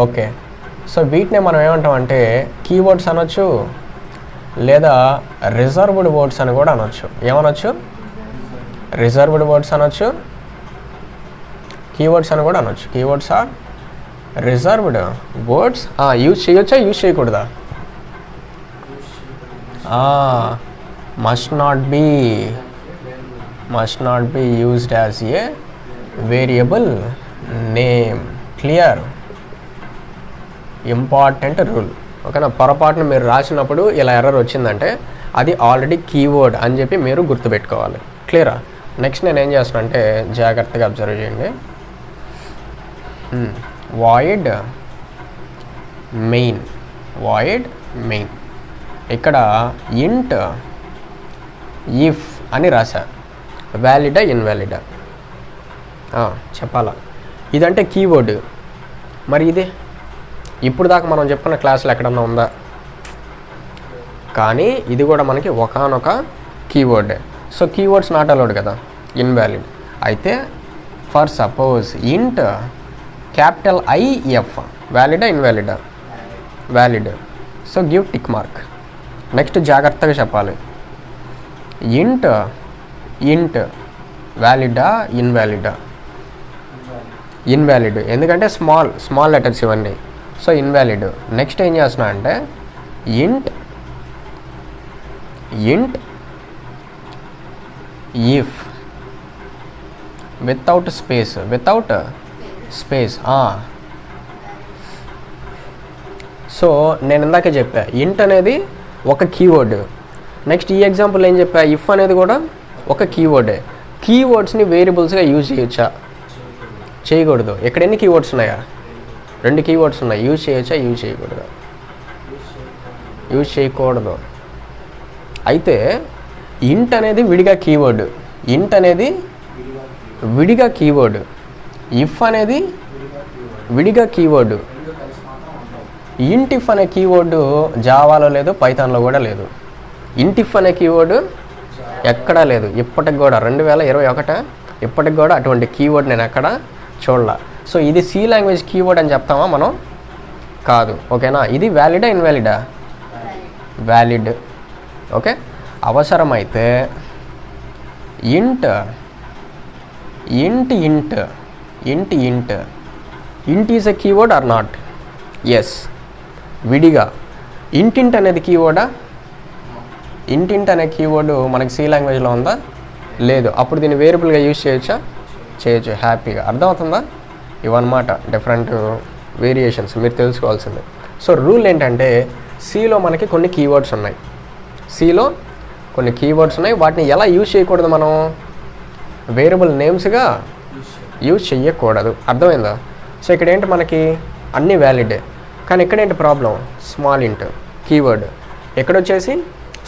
Speaker 1: ఓకే. సో వీటినే మనం ఏమంటామంటే కీవర్డ్స్ అనొచ్చు, లేదా రిజర్వ్డ్ వర్డ్స్ అని కూడా అనొచ్చు. ఏమనొచ్చు? రిజర్వ్డ్ వర్డ్స్ అనొచ్చు, కీవర్డ్స్ అని కూడా అనొచ్చు. Keywords are reserved words. Use చేయొచ్చా, యూజ్ చేయకూడదా? Must not be used as a variable name. Clear? Important rule, ఓకేనా? పొరపాటున మీరు రాసినప్పుడు ఇలా ఎర్రర్ వచ్చిందంటే అది ఆల్రెడీ కీవర్డ్ అని చెప్పి మీరు గుర్తుపెట్టుకోవాలి. క్లియరా? నెక్స్ట్ నేను ఏం చేస్తాను అంటే జాగ్రత్తగా అబ్జర్వ్ చేయండి. Void main. ఇక్కడ ఇంట్ ఇఫ్ అని రాశా. వ్యాలిడా ఇన్వాలిడా? చెప్పాలా? ఇదంటే కీవర్డ్. మరి ఇదే ఇప్పుడు దాకా మనం చెప్పుకున్న క్లాసులు ఎక్కడన్నా ఉందా? కానీ ఇది కూడా మనకి ఒకానొక కీవర్డే. సో కీవర్డ్స్ నాట్ అలౌడ్ కదా, ఇన్వాలిడ్. అయితే for suppose int capital IF, వ్యాలిడా ఇన్వాలిడా? Valid. So give tick mark. Next జాగ్రత్తగా చెప్పాలి. ఇంట్ వ్యాలిడా ఇన్వాలిడా? ఇన్వాలిడ్. ఎందుకంటే స్మాల్ లెటర్స్ ఇవన్నీ. So invalid. నెక్స్ట్ ఏం చేస్తున్నా అంటే ఇంట్ ఇఫ్ వితౌట్ స్పేస్. సో నేను ఇందాకే చెప్పా ఇంట్ అనేది ఒక కీవర్డ్. నెక్స్ట్ ఈ ఎగ్జాంపుల్ ఏం చెప్పా, ఇఫ్ అనేది కూడా ఒక కీవర్డే. కీవర్డ్స్ని వేరియబుల్స్గా యూజ్ చేయొచ్చా? చేయకూడదు. ఇక్కడ ఎన్ని కీవర్డ్స్ ఉన్నాయా? 2 కీవర్డ్స్ ఉన్నాయి. యూజ్ చేయొచ్చా, యూజ్ చేయకూడదు? యూజ్ చేయకూడదు. అయితే ఇంట్ అనేది విడిగా కీవర్డ్, ఇఫ్ అనేది విడిగా కీవర్డ్. ఇంట్ ఇఫ్ అనే కీవర్డు జావాలో లేదు, పైథాన్లో కూడా లేదు. ఇంట్ ఇఫ్ అనే కీవర్డు ఎక్కడా లేదు ఇప్పటికి కూడా. 2021 ఇప్పటికి కూడా అటువంటి కీవర్డ్ నేను ఎక్కడ చూడలా. సో ఇది సి లాంగ్వేజ్ కీవర్డ్ అని చెప్తామా మనం? కాదు, ఓకేనా? ఇది వ్యాలిడా ఇన్వాలిడా? వ్యాలిడ్. ఓకే. అవసరమైతే int is a keyword or not? Yes. విడిగా ఇంట్ అనేది కీవర్డా? ఇంట్ అనే కీవర్డ్ మనకి సి లాంగ్వేజ్లో ఉందా? లేదు. అప్పుడు దీన్ని వేరియబుల్గా యూజ్ చేయొచ్చా? చేయొచ్చు హ్యాపీగా. అర్థమవుతుందా? ఇవన్నమాట డిఫరెంట్ వేరియేషన్స్ మీరు తెలుసుకోవాల్సింది. సో రూల్ ఏంటంటే సిలో మనకి కొన్ని కీవర్డ్స్ ఉన్నాయి. సిలో కొన్ని కీవర్డ్స్ ఉన్నాయి. వాటిని ఎలా యూజ్ చేయకూడదు? మనం వేరియబుల్ నేమ్స్గా యూజ్ చెయ్యకూడదు. అర్థమైందా? సో ఇక్కడ ఏంటి మనకి అన్నీ వ్యాలిడే, కానీ ఇక్కడేంటి ప్రాబ్లం? స్మాల్ ఇంట్ కీవర్డ్, ఎక్కడొచ్చేసి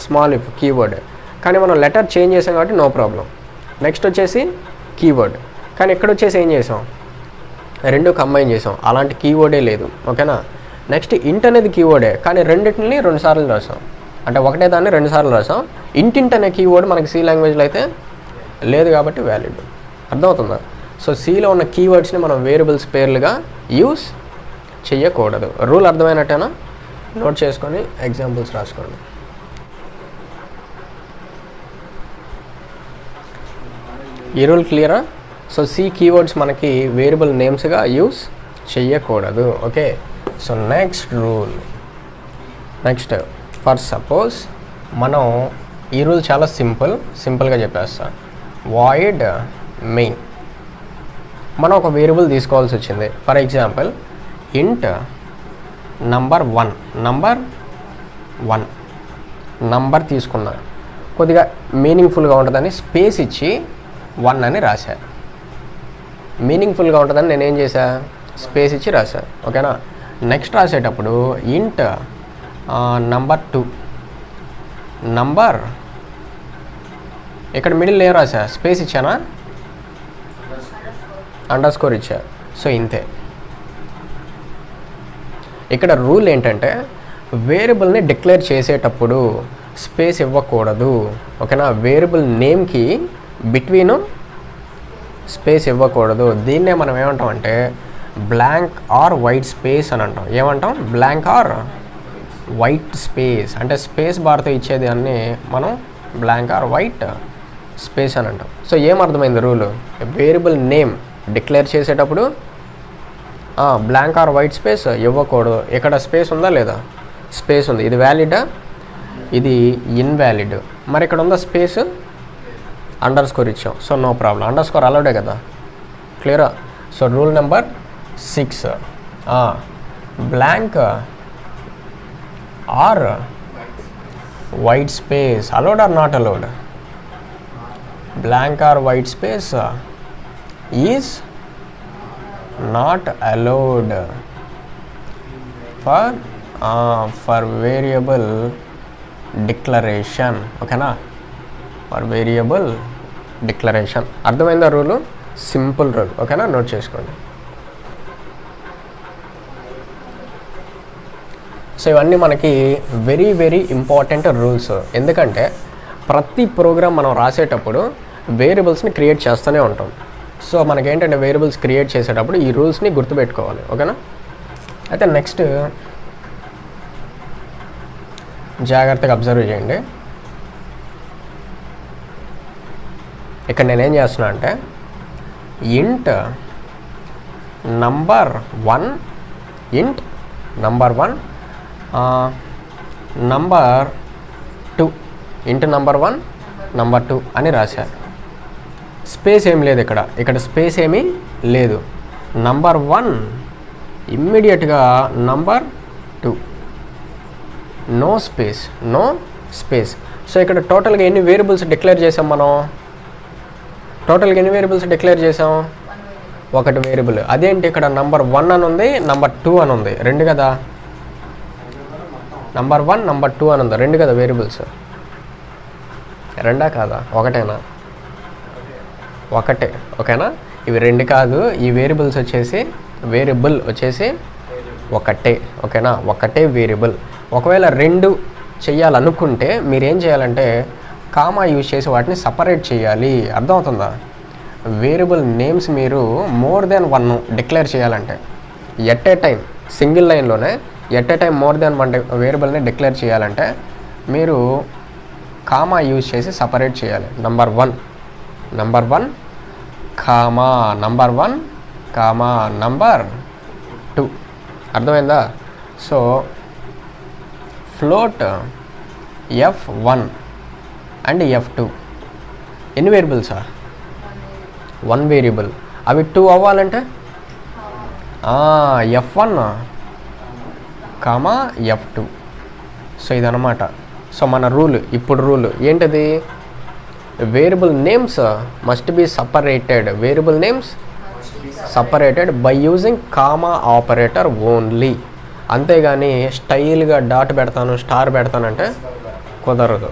Speaker 1: స్మాల్ ఇఫ్ కీవర్డ్, కానీ మనం లెటర్ చేంజ్ చేసాం కాబట్టి నో ప్రాబ్లం. నెక్స్ట్ వచ్చేసి కీవర్డ్, కానీ ఎక్కడొచ్చేసి ఏం చేసాం? రెండు కంబైన్ చేసాం, అలాంటి కీవర్డే లేదు. ఓకేనా? నెక్స్ట్ ఇంట్ అనేది కీవర్డే, కానీ రెండింటిని 2 సార్లు రాసాం, అంటే ఒకటే దాన్ని 2 సార్లు రాసాం. ఇంటింట్ అనే కీవర్డ్ మనకి సి లాంగ్వేజ్లో అయితే లేదు కాబట్టి వ్యాలిడ్. అర్థమవుతుందా? సో సిలో ఉన్న కీవర్డ్స్ని మనం వేరియబుల్స్ పేర్లుగా యూస్ చెయ్యకూడదు. రూల్ అర్థమైనట్టేనా? నోట్ చేసుకొని ఎగ్జాంపుల్స్ రాసుకోండి. ఈ రూల్ క్లియరా? సో సి కీవర్డ్స్ మనకి వేరియబుల్ నేమ్స్గా యూస్ చెయ్యకూడదు. Okay, so next rule. Next for suppose మనం ఈ రూల్ చాలా సింపుల్గా చెప్పేస్తా. Void main. మనం ఒక వేరియబుల్ తీసుకోవాల్సి వచ్చింది. ఫర్ ఎగ్జాంపుల్ ఇంట్ నంబర్ 1 నంబర్ తీసుకున్నా, కొద్దిగా మీనింగ్ఫుల్గా ఉంటుందని స్పేస్ ఇచ్చి 1 అని రాశా. మీనింగ్ఫుల్గా ఉంటుందని నేనేం చేశా? స్పేస్ ఇచ్చి రాశా. ఓకేనా? నెక్స్ట్ రాసేటప్పుడు ఇంట్ నంబర్ 2 నంబర్, ఇక్కడ మిడిల్ ఏం రాశా? స్పేస్ ఇచ్చానా? అండర్స్కోర్ ఇచ్చా. సో ఇంతే. ఇక్కడ రూల్ ఏంటంటే వేరియబుల్ని డిక్లేర్ చేసేటప్పుడు స్పేస్ ఇవ్వకూడదు. ఓకేనా? వేరియబుల్ నేమ్కి బిట్వీన్ స్పేస్ ఇవ్వకూడదు. దీన్నే మనం ఏమంటామంటే బ్లాంక్ ఆర్ వైట్ స్పేస్ అని అంటాం. ఏమంటాం? Blank or white space. అంటే స్పేస్ బార్తో ఇచ్చేది అన్నీ మనం బ్లాంక్ ఆర్ వైట్ స్పేస్ అని అంటాం. సో ఏమర్థమైంది రూలు? వేరియబుల్ నేమ్ డిక్లేర్ చేసేటప్పుడు బ్లాంక్ ఆర్ వైట్ స్పేస్ ఇవ్వకూడదు. ఇక్కడ స్పేస్ ఉందా లేదా? స్పేస్ ఉంది. ఇది వ్యాలిడా? ఇది ఇన్వాలిడ్. మరి ఇక్కడ ఉందా స్పేస్? అండర్స్కోర్ ఇచ్చాం. సో నో ప్రాబ్లం, అండర్స్కోర్ అలౌడే కదా. క్లియరా? So rule number 6, blank or white space allowed or not అలౌడ్? Blank or white space is not allowed for variable declaration. ఓకేనా? For variable declaration. అర్థమైందా రూలు? Simple rule. ఓకేనా? Note చేసుకోండి. So ఇవన్నీ మనకి వెరీ ఇంపార్టెంట్ రూల్స్. ఎందుకంటే ప్రతి programme మనం రాసేటప్పుడు వేరియబుల్స్ని క్రియేట్ చేస్తూనే ఉంటాం. సో మనకేంటంటే వేరియబుల్స్ క్రియేట్ చేసేటప్పుడు ఈ రూల్స్ని గుర్తుపెట్టుకోవాలి. ఓకేనా? అయితే నెక్స్ట్ జాగ్రత్తగా అబ్జర్వ్ చేయండి. ఇక్కడ నేనేం చేస్తున్నా అంటే ఇంట్ నంబర్ 1 నంబర్ 2 ఇంట్ నంబర్ 1 నంబర్ 2 అని రాశారు. స్పేస్ ఏం లేదు ఇక్కడ స్పేస్ ఏమీ లేదు. నంబర్ 1 ఇమ్మీడియట్గా నంబర్ 2 నో స్పేస్. సో ఇక్కడ టోటల్గా ఎన్ని వేరియబుల్స్ డిక్లేర్ చేసాం మనం? టోటల్గా ఎన్ని వేరియబుల్స్ డిక్లేర్ చేసాం? 1 వేరియబుల్. అదేంటి ఇక్కడ నంబర్ 1 అని ఉంది, నంబర్ 2 అని ఉంది, 2 కదా. నంబర్ 1 నంబర్ 2 అని ఉంది, 2 కదా వేరియబుల్స్. 2 కాదా? 1 ఓకేనా? ఇవి 2 కాదు. ఈ వేరియబుల్స్ వచ్చేసి వేరియబుల్ వచ్చేసి 1. ఓకేనా? 1 వేరియబుల్. ఒకవేళ 2 చెయ్యాలనుకుంటే మీరేం చేయాలంటే కామా యూజ్ చేసి వాటిని సపరేట్ చేయాలి. అర్థమవుతుందా? వేరియబుల్ నేమ్స్ మీరు మోర్ దెన్ 1 డిక్లేర్ చేయాలంటే ఎట్ ఏ టైం సింగిల్ లైన్లోనే at a time more than 1 వేరియబుల్ని డిక్లేర్ చేయాలంటే మీరు కామా యూజ్ చేసి సపరేట్ చేయాలి. Number 1 comma number 1 comma number 2. అర్థమైందా? So float F1 and F2 ఎన్ని వేరియబుల్సా? 1 వేరియబుల్. అవి 2 అవ్వాలంటే F1 కామా F2. సో ఇదన్నమాట. సో మన ఇప్పుడు రూల్ ఏంటది? Variable names must be separated. Variable names separated by using comma operator only. అంతేగాని స్టైల్గా డాట్ పెడతాను, స్టార్ పెడతానంటే కుదరదు.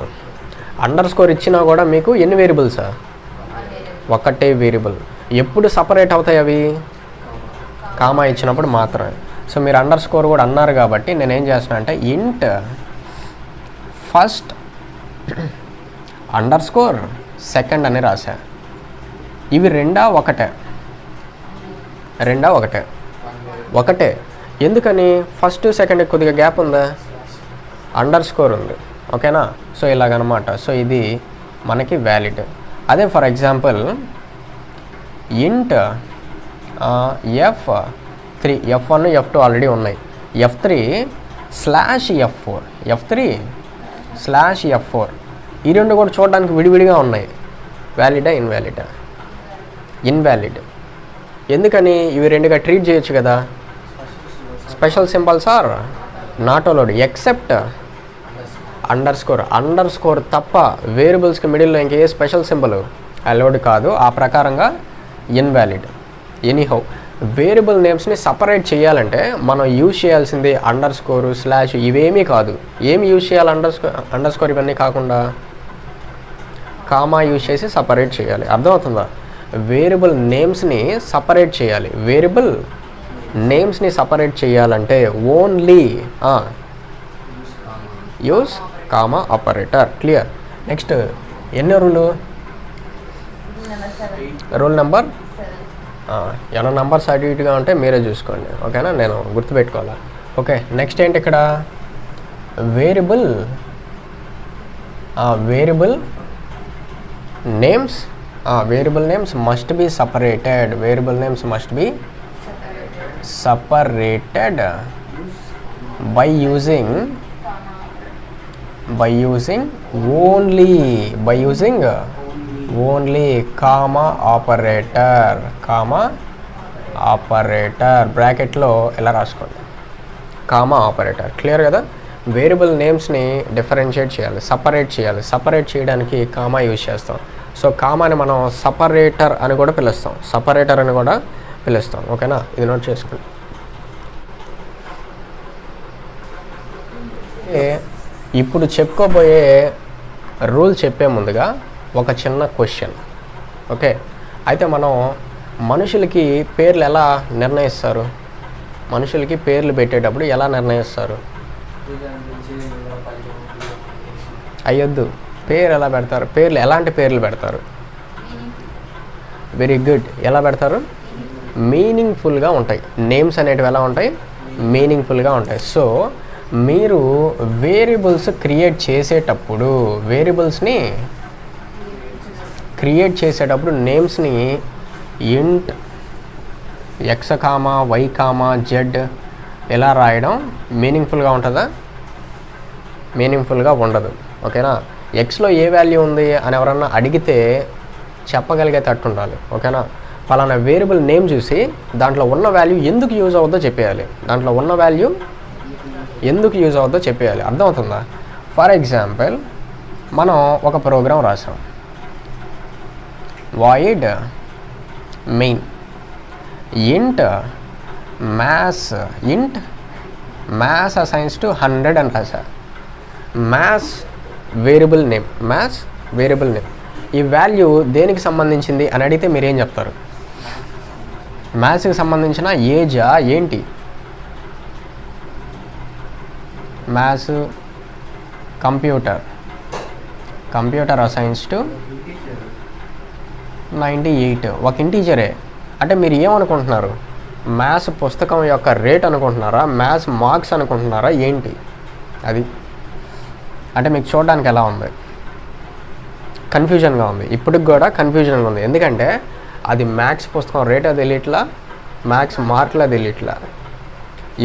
Speaker 1: అండర్ స్కోర్ ఇచ్చినా కూడా మీకు ఎన్ని వేరియబుల్సా? ఒకటే వేరియబుల్. ఎప్పుడు సపరేట్ అవుతాయి అవి? కామా ఇచ్చినప్పుడు మాత్రమే. సో మీరు అండర్ స్కోర్ కూడా అన్నారు కాబట్టి నేనేం చేస్తున్నా అంటే ఇంట్ ఫస్ట్ అండర్ స్కోర్ సెకండ్ అని రాశా. ఇవి రెండా ఒకటే? ఒకటే. ఎందుకని? ఫస్ట్ సెకండ్ కొద్దిగా గ్యాప్ ఉందా? అండర్ స్కోర్ ఉంది. ఓకేనా? సో ఇలాగనమాట. సో ఇది మనకి వ్యాలిడ్. అదే ఫర్ ఎగ్జాంపుల్ ఇంట్ F3, F1 F2 ఆల్రెడీ ఉన్నాయి. F3/F4 ఈ రెండు కూడా చూడడానికి విడివిడిగా ఉన్నాయి. వ్యాలిడా ఇన్వాలిడా? ఇన్వాలిడ్. ఎందుకని? ఇవి రెండుగా ట్రీట్ చేయొచ్చు కదా. Special symbols are not allowed except underscore తప్ప వేరియబుల్స్కి మిడిల్లో ఇంకే స్పెషల్ సింబల్ అలౌడ్ కాదు. ఆ ప్రకారంగా ఇన్వాలిడ్. ఎనీహౌ వేరియబుల్ నేమ్స్ని సపరేట్ చేయాలంటే మనం యూజ్ చేయాల్సింది అండర్ స్కోరు, స్లాష్ ఇవేమీ కాదు. ఏమి యూజ్ చేయాలి? అండర్ స్కోర్ ఇవన్నీ కాకుండా కామా యూజ్ చేసి సపరేట్ చేయాలి. అర్థమవుతుందా? వేరియబుల్ నేమ్స్ని సపరేట్ చేయాలి. వేరియబుల్ నేమ్స్ని సపరేట్ చేయాలంటే only use comma operator. Clear? Next ఎన్నో రూల్ నెంబర్ ఏమైనా నంబర్స్ అటు ఇటుగా ఉంటే మీరే చూసుకోండి. ఓకేనా? నేను గుర్తుపెట్టుకోవాలి. ఓకే, నెక్స్ట్ ఏంటి ఇక్కడ? Variable names must be separated. Variable names must be separated by using only comma operator బ్రాకెట్లో ఎలా రాసుకోండి? Comma operator. క్లియర్ కదా? వేరియబుల్ నేమ్స్ని డిఫరెన్షియేట్ చేయాలి, సపరేట్ చేయాలి. సపరేట్ చేయడానికి కామా యూజ్ చేస్తాం. సో కామాని మనం సపరేటర్ అని కూడా పిలుస్తాం. ఓకేనా? ఇది నోట్ చేసుకోండి. ఇప్పుడు చెప్పుకోబోయే రూల్ చెప్పే ముందుగా ఒక చిన్న క్వశ్చన్. ఓకే, అయితే మనం మనుషులకి పేర్లు ఎలా నిర్ణయిస్తారు? మనుషులకి పేర్లు పెట్టేటప్పుడు ఎలా నిర్ణయిస్తారు? అయ్యొద్దు, పేరు ఎలా పెడతారు? ఎలాంటి పేర్లు పెడతారు? Very good. ఎలా పెడతారు? మీనింగ్ఫుల్గా ఉంటాయి. నేమ్స్ అనేటివి ఎలా ఉంటాయి? మీనింగ్ఫుల్గా ఉంటాయి. సో మీరు వేరియబుల్స్ క్రియేట్ చేసేటప్పుడు నేమ్స్ని ఇంట్ x, y, z ఎలా రాయడం మీనింగ్ఫుల్గా ఉంటుందా? మీనింగ్ఫుల్గా ఉండదు. ఓకేనా? ఎక్స్లో ఏ వాల్యూ ఉంది అని ఎవరన్నా అడిగితే చెప్పగలిగే తట్టు ఉండాలి. ఓకేనా? పలానా వేరియబుల్ నేమ్ చూసి దాంట్లో ఉన్న వాల్యూ ఎందుకు యూజ్ అవుద్దో చెప్పేయాలి. అర్థమవుతుందా? ఫర్ ఎగ్జాంపుల్ మనం ఒక ప్రోగ్రామ్ రాసాం. Void main int maths assigns to 100 అని రాసా. Maths variable name. ఈ వాల్యూ దేనికి సంబంధించింది అని అడిగితే మీరేం చెప్తారు? మ్యాథ్స్కి సంబంధించిన ఏజా ఏంటి? Maths computer assigns to 98. ఒక ఇంటీజరే. అంటే మీరు ఏమనుకుంటున్నారు? మ్యాథ్స్ పుస్తకం యొక్క రేట్ అనుకుంటున్నారా? మ్యాథ్స్ మార్క్స్ అనుకుంటున్నారా? ఏంటి అది? అంటే మీకు చూడడానికి ఎలా ఉంది? కన్ఫ్యూజన్గా ఉంది. ఇప్పటికి కూడా కన్ఫ్యూజన్గా ఉంది. ఎందుకంటే అది మ్యాథ్స్ పుస్తకం రేట్ అది తెలియట్లా, మ్యాథ్స్ మార్కులు తెలియట్లా.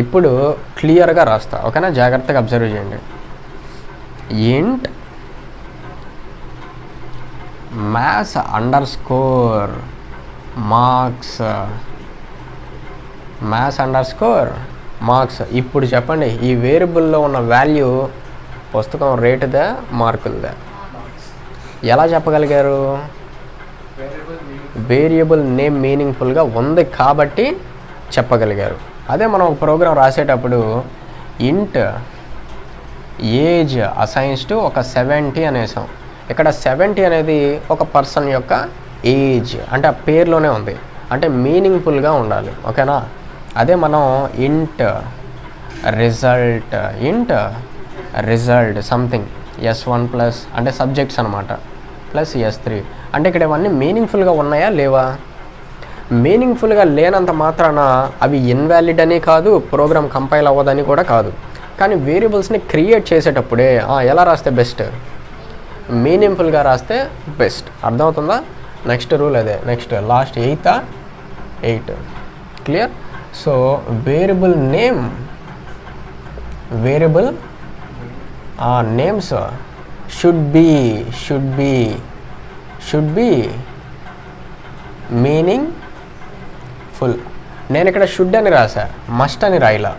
Speaker 1: ఇప్పుడు క్లియర్గా రాస్తా. ఓకేనా? జాగ్రత్తగా అబ్జర్వ్ చేయండి. ఇంట్ maths under score marks, maths underscore marks. ఇప్పుడు చెప్పండి, ఈ వేరియబుల్లో ఉన్న వాల్యూ పుస్తకం రేటుదా మార్కులదా? ఎలా చెప్పగలిగారు? వేరియబుల్ నేమ్ మీనింగ్ఫుల్గా ఉంది కాబట్టి చెప్పగలిగారు. అదే మనం ఒక ప్రోగ్రామ్ రాసేటప్పుడు ఇంట్ ఏజ్ అసైన్స్ టు ఒక 70 అనేసాం. ఇక్కడ 70 అనేది ఒక పర్సన్ యొక్క ఏజ్, అంటే ఆ పేరులోనే ఉంది, అంటే మీనింగ్ఫుల్గా ఉండాలి. ఓకేనా? అదే మనం ఇంట్ రిజల్ట్ సంథింగ్ S1 ప్లస్ అంటే సబ్జెక్ట్స్ అనమాట ప్లస్ S3 అంటే ఇక్కడ ఇవన్నీ మీనింగ్ఫుల్గా ఉన్నాయా లేవా? మీనింగ్ఫుల్గా లేనంత మాత్రాన అవి ఇన్వాలిడ్ అని కాదు, ప్రోగ్రామ్ కంపైల్ అవ్వదని కూడా కాదు. కానీ వేరియబుల్స్ని క్రియేట్ చేసేటప్పుడే ఎలా రాస్తే బెస్ట్? మీనింగ్ఫుల్గా రాస్తే బెస్ట్. అర్థమవుతుందా? నెక్స్ట్ రూల్ అదే. Next last 8 clear. So variable names should be meaning full. నేను ఇక్కడ షుడ్ అని రాసా, మస్ట్ అని రాయలా.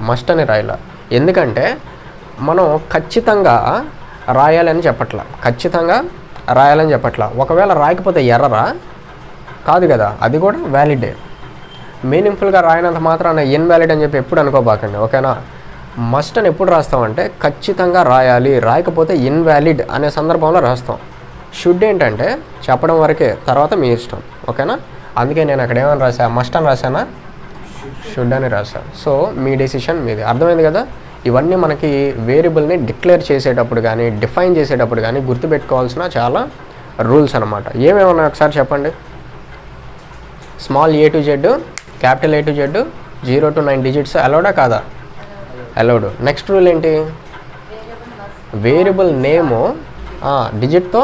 Speaker 1: మస్ట్ అని రాయలా. ఎందుకంటే మనం ఖచ్చితంగా రాయాలని చెప్పట్లా. ఒకవేళ రాయకపోతే ఎర్రరా? కాదు కదా, అది కూడా వ్యాలిడే. మీనింగ్ఫుల్గా రాయనంత మాత్రాన ఇన్వాలిడ్ అని చెప్పి ఎప్పుడు అనుకోబాకండి. ఓకేనా? మస్ట్ అని ఎప్పుడు రాస్తామంటే ఖచ్చితంగా రాయాలి, రాయకపోతే ఇన్వాలిడ్ అనే సందర్భంలో రాస్తాం. షుడ్ ఏంటంటే చెప్పడం వరకే, తర్వాత మీ ఇష్టం. ఓకేనా? అందుకే నేను అక్కడ ఏమని రాసా? మస్ట్ అని రాసానా, షుడ్ అని రాసా. సో మీ డెసిషన్ మీది. అర్థమైంది కదా? ఇవన్నీ మనకి వేరియబుల్ని డిక్లేర్ చేసేటప్పుడు కానీ డిఫైన్ చేసేటప్పుడు కానీ గుర్తుపెట్టుకోవాల్సిన చాలా రూల్స్ అనమాట. ఏమేమన్నా ఒకసారి చెప్పండి. Small A to Z, capital A to Z, 0 to 9 digits అలౌడా కాదా? అలౌడ్. నెక్స్ట్ రూల్ ఏంటి? వేరియబుల్ నేము డిజిట్తో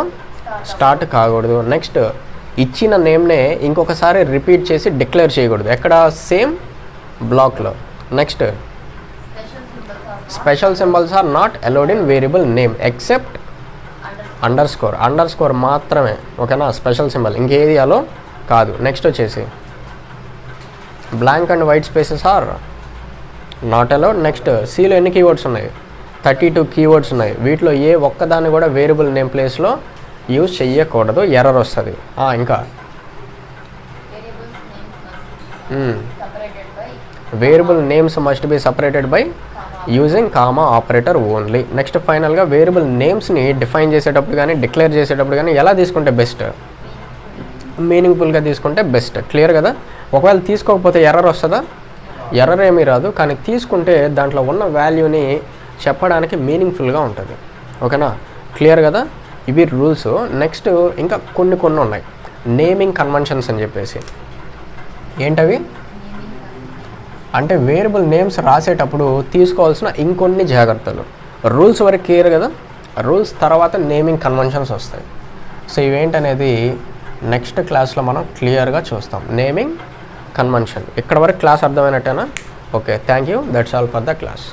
Speaker 1: స్టార్ట్ కాకూడదు. నెక్స్ట్ ఇచ్చిన నేమ్నే ఇంకొకసారి రిపీట్ చేసి డిక్లేర్ చేయకూడదు. ఎక్కడ? సేమ్ బ్లాక్లో. Next special symbols are not allowed in variable name except underscore మాత్రమే. ఓకేనా? స్పెషల్ సింబల్ ఇంకేది అలో కాదు. నెక్స్ట్ వచ్చేసి blank and white spaces are not allowed. Next సిలో ఎన్ని కీవర్డ్స్ ఉన్నాయి? 32 కీవర్డ్స్ ఉన్నాయి. వీటిలో ఏ ఒక్కదాన్ని కూడా వేరియబుల్ నేమ్ ప్లేస్లో యూజ్ చెయ్యకూడదు, ఎర్రర్ వస్తుంది. ఇంకా variable names must be separated by using comma operator only. Next ఫైనల్గా వేరియబుల్ నేమ్స్ని డిఫైన్ చేసేటప్పుడు కానీ డిక్లేర్ చేసేటప్పుడు కానీ ఎలా తీసుకుంటే బెస్ట్? మీనింగ్ఫుల్గా తీసుకుంటే బెస్ట్. క్లియర్ కదా? ఒకవేళ తీసుకోకపోతే ఎర్రర్ వస్తుందా? ఎర్రర్ ఏమీ రాదు, కానీ తీసుకుంటే దాంట్లో ఉన్న వాల్యూని చెప్పడానికి మీనింగ్ఫుల్గా ఉంటుంది. ఓకేనా? క్లియర్ కదా? ఇవి రూల్స్. నెక్స్ట్ ఇంకా కొన్ని ఉన్నాయి. నేమింగ్ కన్వెన్షన్స్ అని చెప్పేసి. ఏంటవి? అంటే వేరియబుల్ నేమ్స్ రాసేటప్పుడు తీసుకోవాల్సిన ఇంకొన్ని జాగ్రత్తలు. రూల్స్ వరకు క్లియర్ కదా? రూల్స్ తర్వాత నేమింగ్ కన్వెన్షన్స్ వస్తాయి. సో ఇవేంటనేది నెక్స్ట్ క్లాస్లో మనం క్లియర్గా చూస్తాం. Naming convention. ఇక్కడ వరకు క్లాస్ అర్థమైనట్టేనా? Okay, thank you. That's all for the class.